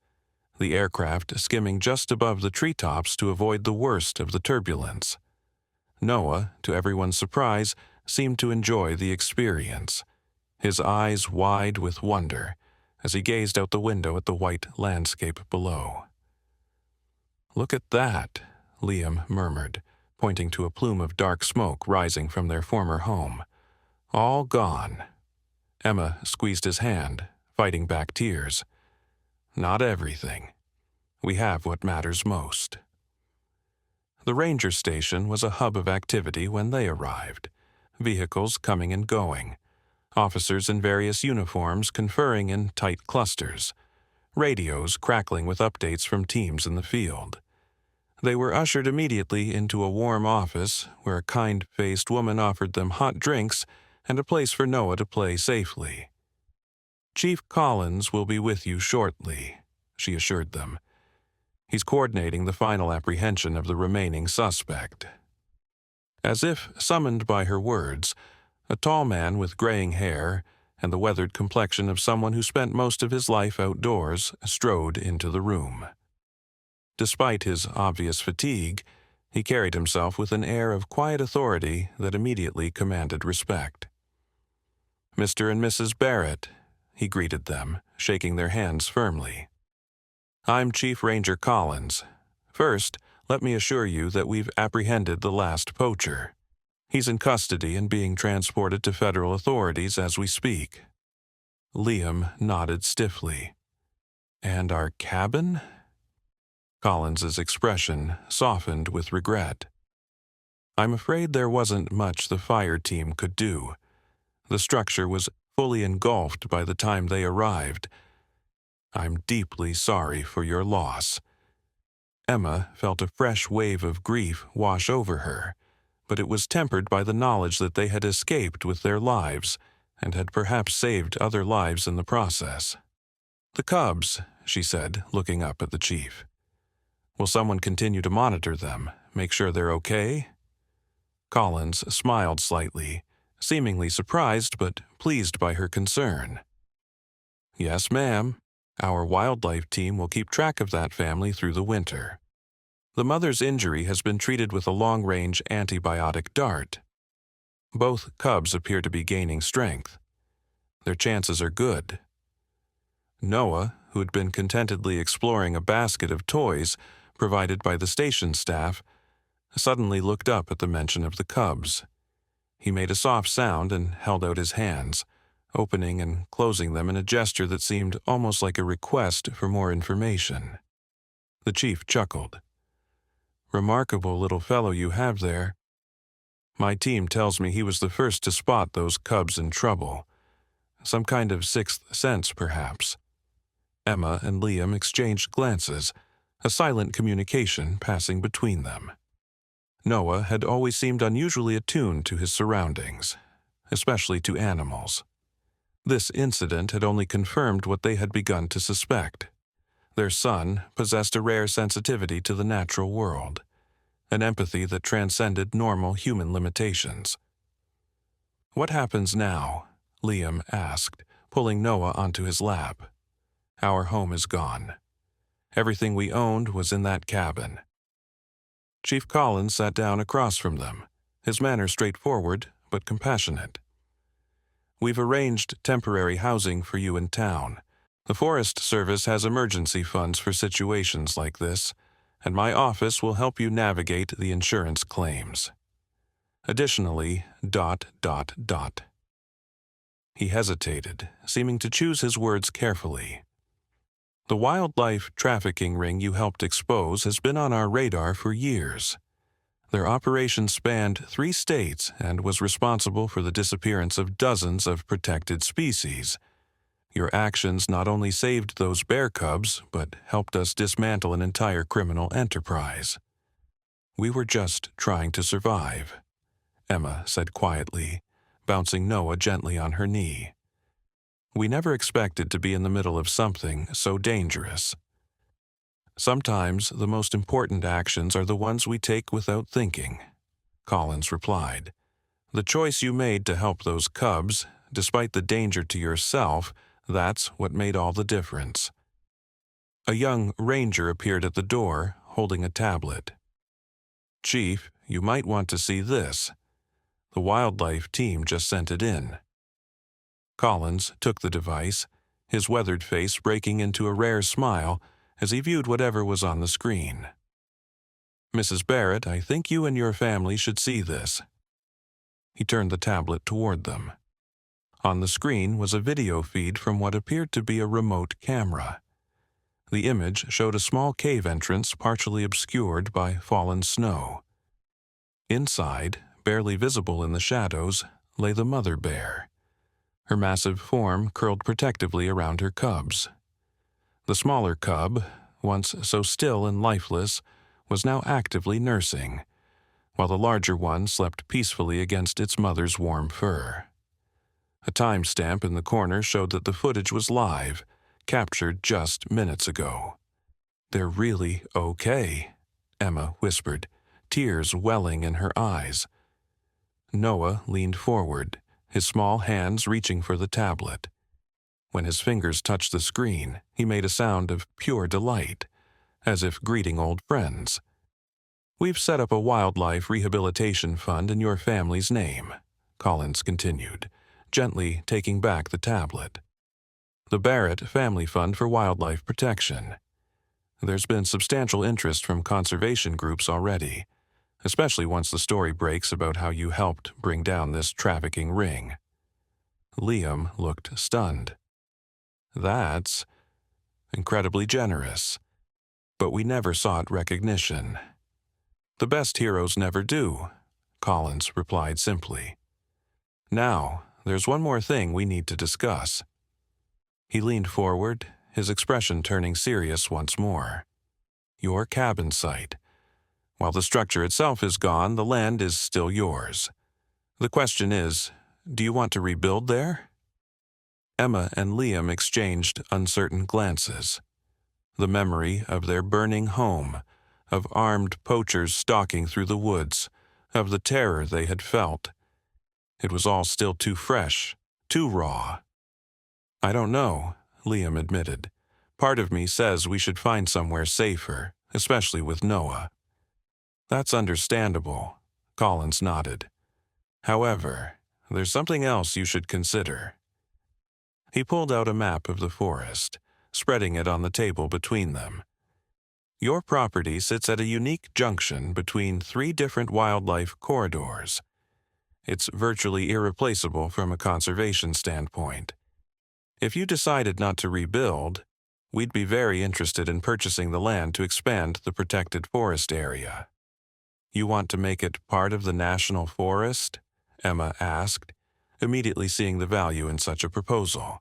the aircraft skimming just above the treetops to avoid the worst of the turbulence. Noah, to everyone's surprise, seemed to enjoy the experience, his eyes wide with wonder as he gazed out the window at the white landscape below. "Look at that," Liam murmured, pointing to a plume of dark smoke rising from their former home. "All gone." Emma squeezed his hand, fighting back tears. "Not everything. We have what matters most." The ranger station was a hub of activity when they arrived, vehicles coming and going, officers in various uniforms conferring in tight clusters, radios crackling with updates from teams in the field. They were ushered immediately into a warm office where a kind-faced woman offered them hot drinks and a place for Noah to play safely. "Chief Collins will be with you shortly," she assured them. "He's coordinating the final apprehension of the remaining suspect." As if summoned by her words, a tall man with graying hair and the weathered complexion of someone who spent most of his life outdoors strode into the room. Despite his obvious fatigue, he carried himself with an air of quiet authority that immediately commanded respect. "Mr. and Mrs. Barrett," he greeted them, shaking their hands firmly. "I'm Chief Ranger Collins. First, let me assure you that we've apprehended the last poacher. He's in custody and being transported to federal authorities as we speak." Liam nodded stiffly. "And our cabin?" Collins's expression softened with regret. "I'm afraid there wasn't much the fire team could do. The structure was fully engulfed by the time they arrived. I'm deeply sorry for your loss." Emma felt a fresh wave of grief wash over her, but it was tempered by the knowledge that they had escaped with their lives and had perhaps saved other lives in the process. "The cubs," she said, looking up at the chief. "Will someone continue to monitor them, make sure they're okay?" Collins smiled slightly, seemingly surprised but pleased by her concern. "Yes, ma'am. Our wildlife team will keep track of that family through the winter. The mother's injury has been treated with a long-range antibiotic dart. Both cubs appear to be gaining strength. Their chances are good." Noah, who had been contentedly exploring a basket of toys provided by the station staff, suddenly looked up at the mention of the cubs. He made a soft sound and held out his hands, opening and closing them in a gesture that seemed almost like a request for more information. The chief chuckled. "Remarkable little fellow you have there. My team tells me he was the first to spot those cubs in trouble. Some kind of sixth sense, perhaps." Emma and Liam exchanged glances, a silent communication passing between them. Noah had always seemed unusually attuned to his surroundings, especially to animals. This incident had only confirmed what they had begun to suspect. Their son possessed a rare sensitivity to the natural world, an empathy that transcended normal human limitations. "What happens now?" Liam asked, pulling Noah onto his lap. "Our home is gone. Everything we owned was in that cabin." Chief Collins sat down across from them, his manner straightforward but compassionate. "We've arranged temporary housing for you in town. The Forest Service has emergency funds for situations like this, and my office will help you navigate the insurance claims. Additionally, ... He hesitated, seeming to choose his words carefully. "The wildlife trafficking ring you helped expose has been on our radar for years. Their operation spanned 3 states and was responsible for the disappearance of dozens of protected species. Your actions not only saved those bear cubs, but helped us dismantle an entire criminal enterprise. We were just trying to survive," Emma said quietly, bouncing Noah gently on her knee. "We never expected to be in the middle of something so dangerous." Sometimes the most important actions are the ones we take without thinking, Collins replied. The choice you made to help those cubs, despite the danger to yourself, that's what made all the difference. A young ranger appeared at the door, holding a tablet. Chief, you might want to see this. The wildlife team just sent it in. Collins took the device, his weathered face breaking into a rare smile as he viewed whatever was on the screen. Mrs. Barrett, I think you and your family should see this. He turned the tablet toward them. On the screen was a video feed from what appeared to be a remote camera. The image showed a small cave entrance partially obscured by fallen snow. Inside, barely visible in the shadows, lay the mother bear. Her massive form curled protectively around her cubs. The smaller cub, once so still and lifeless, was now actively nursing, while the larger one slept peacefully against its mother's warm fur. A timestamp in the corner showed that the footage was live, captured just minutes ago. They're really okay, Emma whispered, tears welling in her eyes. Noah leaned forward, his small hands reaching for the tablet. When his fingers touched the screen, he made a sound of pure delight, as if greeting old friends. We've set up a wildlife rehabilitation fund in your family's name, Collins continued, gently taking back the tablet. The Barrett Family Fund for Wildlife Protection. There's been substantial interest from conservation groups already, especially once the story breaks about how you helped bring down this trafficking ring. Liam looked stunned. That's incredibly generous, but we never sought recognition. The best heroes never do, Collins replied simply. Now, there's one more thing we need to discuss. He leaned forward, his expression turning serious once more. Your cabin site. While the structure itself is gone, the land is still yours. The question is, do you want to rebuild there? Emma and Liam exchanged uncertain glances. The memory of their burning home, of armed poachers stalking through the woods, of the terror they had felt. It was all still too fresh, too raw. I don't know, Liam admitted. Part of me says we should find somewhere safer, especially with Noah. That's understandable, Collins nodded. However, there's something else you should consider. He pulled out a map of the forest, spreading it on the table between them. Your property sits at a unique junction between 3 different wildlife corridors. It's virtually irreplaceable from a conservation standpoint. If you decided not to rebuild, we'd be very interested in purchasing the land to expand the protected forest area. You want to make it part of the national forest? Emma asked, immediately seeing the value in such a proposal.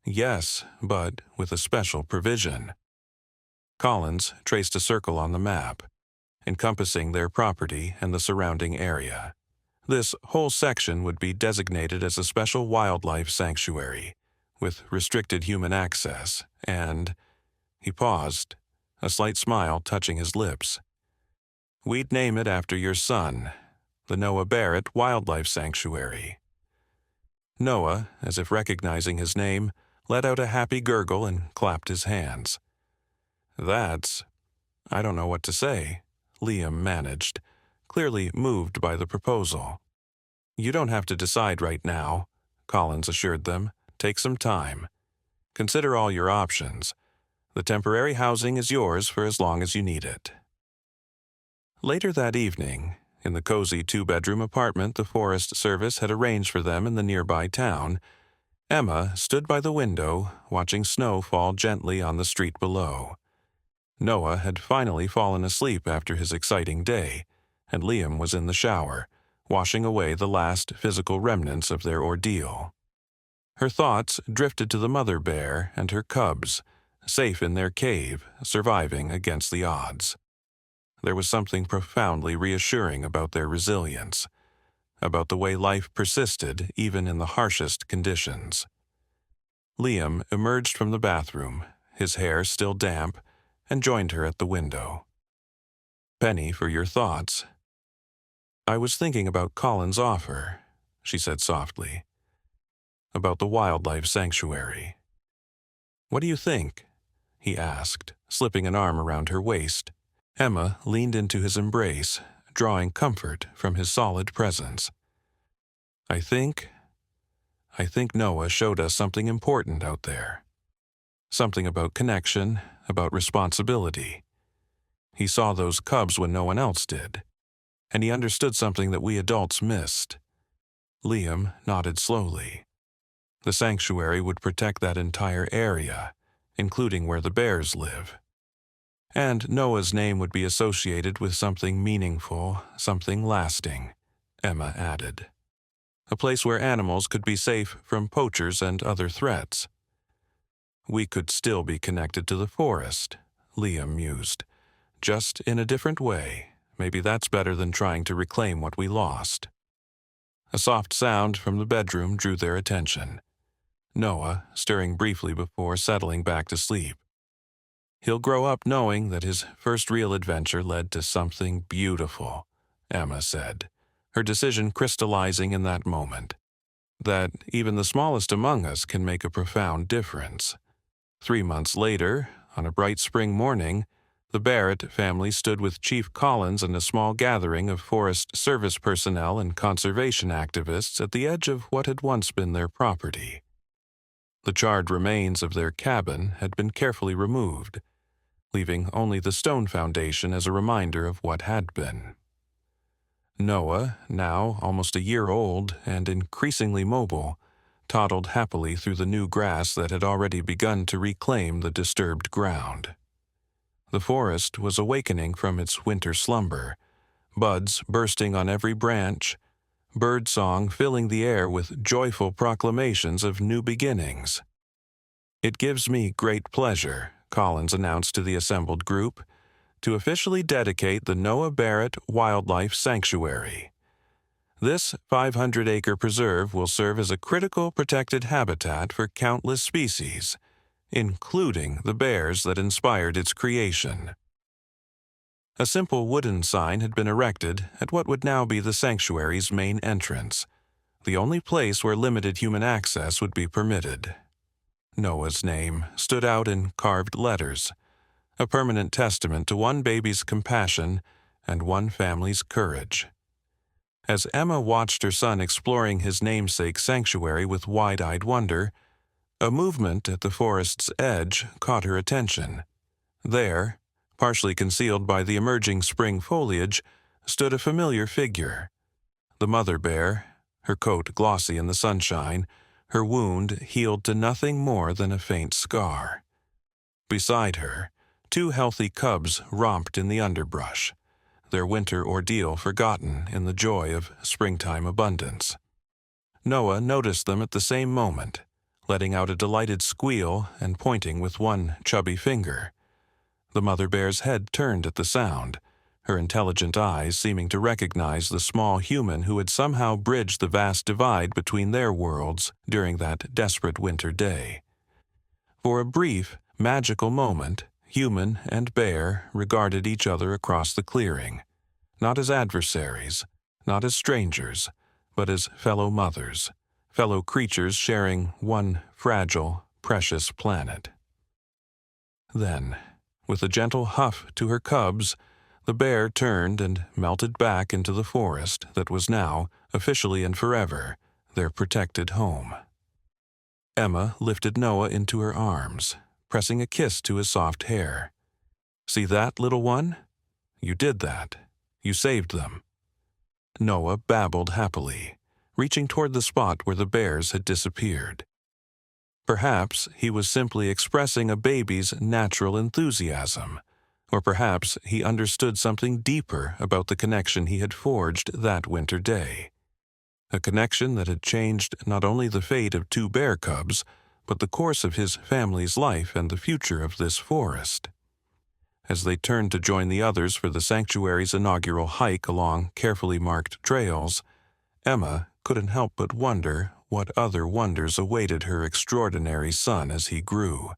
Yes, but with a special provision. Collins traced a circle on the map, encompassing their property and the surrounding area. This whole section would be designated as a special wildlife sanctuary, with restricted human access, and... He paused, a slight smile touching his lips. We'd name it after your son, the Noah Barrett Wildlife Sanctuary. Noah, as if recognizing his name, let out a happy gurgle and clapped his hands. I don't know what to say, Liam managed, clearly moved by the proposal. You don't have to decide right now, Collins assured them. Take some time. Consider all your options. The temporary housing is yours for as long as you need it. Later that evening, in the cozy 2-bedroom apartment the Forest Service had arranged for them in the nearby town, Emma stood by the window, watching snow fall gently on the street below. Noah had finally fallen asleep after his exciting day, and Liam was in the shower, washing away the last physical remnants of their ordeal. Her thoughts drifted to the mother bear and her cubs, safe in their cave, surviving against the odds. There was something profoundly reassuring about their resilience, about the way life persisted even in the harshest conditions. Liam emerged from the bathroom, his hair still damp, and joined her at the window. "Penny, for your thoughts." "I was thinking about Colin's offer," she said softly. "About the wildlife sanctuary." "What do you think?" he asked, slipping an arm around her waist. Emma leaned into his embrace, drawing comfort from his solid presence. I think Noah showed us something important out there. Something about connection, about responsibility. He saw those cubs when no one else did, and he understood something that we adults missed." Liam nodded slowly. "The sanctuary would protect that entire area, including where the bears live. And Noah's name would be associated with something meaningful, something lasting," Emma added. "A place where animals could be safe from poachers and other threats." "We could still be connected to the forest," Liam mused. "Just in a different way. Maybe that's better than trying to reclaim what we lost." A soft sound from the bedroom drew their attention. Noah, stirring briefly before settling back to sleep. "He'll grow up knowing that his first real adventure led to something beautiful," Emma said, her decision crystallizing in that moment. "That even the smallest among us can make a profound difference." 3 months later, on a bright spring morning, the Barrett family stood with Chief Collins and a small gathering of Forest Service personnel and conservation activists at the edge of what had once been their property. The charred remains of their cabin had been carefully removed, leaving only the stone foundation as a reminder of what had been. Noah, now almost a year old and increasingly mobile, toddled happily through the new grass that had already begun to reclaim the disturbed ground. The forest was awakening from its winter slumber, buds bursting on every branch, birdsong filling the air with joyful proclamations of new beginnings. "It gives me great pleasure," Collins announced to the assembled group, "to officially dedicate the Noah Barrett Wildlife Sanctuary. This 500-acre preserve will serve as a critical protected habitat for countless species, including the bears that inspired its creation." A simple wooden sign had been erected at what would now be the sanctuary's main entrance, the only place where limited human access would be permitted. Noah's name stood out in carved letters, a permanent testament to one baby's compassion and one family's courage. As Emma watched her son exploring his namesake's sanctuary with wide-eyed wonder, a movement at the forest's edge caught her attention. There, partially concealed by the emerging spring foliage, stood a familiar figure. The mother bear, her coat glossy in the sunshine, her wound healed to nothing more than a faint scar. Beside her, 2 healthy cubs romped in the underbrush, their winter ordeal forgotten in the joy of springtime abundance. Noah noticed them at the same moment, letting out a delighted squeal and pointing with one chubby finger. The mother bear's head turned at the sound, her intelligent eyes seeming to recognize the small human who had somehow bridged the vast divide between their worlds during that desperate winter day. For a brief, magical moment, human and bear regarded each other across the clearing, not as adversaries, not as strangers, but as fellow mothers, fellow creatures sharing one fragile, precious planet. Then, with a gentle huff to her cubs, the bear turned and melted back into the forest that was now, officially and forever, their protected home. Emma lifted Noah into her arms, pressing a kiss to his soft hair. "See that, little one? You did that. You saved them." Noah babbled happily, reaching toward the spot where the bears had disappeared. Perhaps he was simply expressing a baby's natural enthusiasm, or perhaps he understood something deeper about the connection he had forged that winter day. A connection that had changed not only the fate of 2 bear cubs, but the course of his family's life and the future of this forest. As they turned to join the others for the sanctuary's inaugural hike along carefully marked trails, Emma couldn't help but wonder what other wonders awaited her extraordinary son as he grew.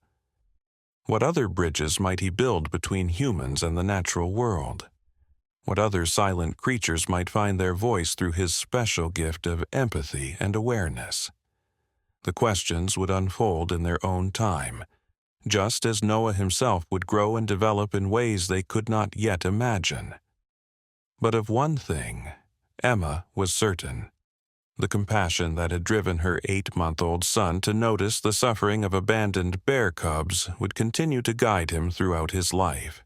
What other bridges might he build between humans and the natural world? What other silent creatures might find their voice through his special gift of empathy and awareness? The questions would unfold in their own time, just as Noah himself would grow and develop in ways they could not yet imagine. But of one thing, Emma was certain. The compassion that had driven her 8-month-old son to notice the suffering of abandoned bear cubs would continue to guide him throughout his life,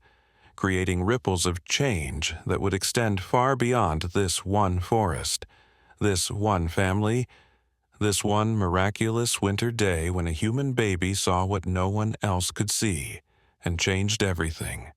creating ripples of change that would extend far beyond this one forest, this one family, this one miraculous winter day when a human baby saw what no one else could see and changed everything.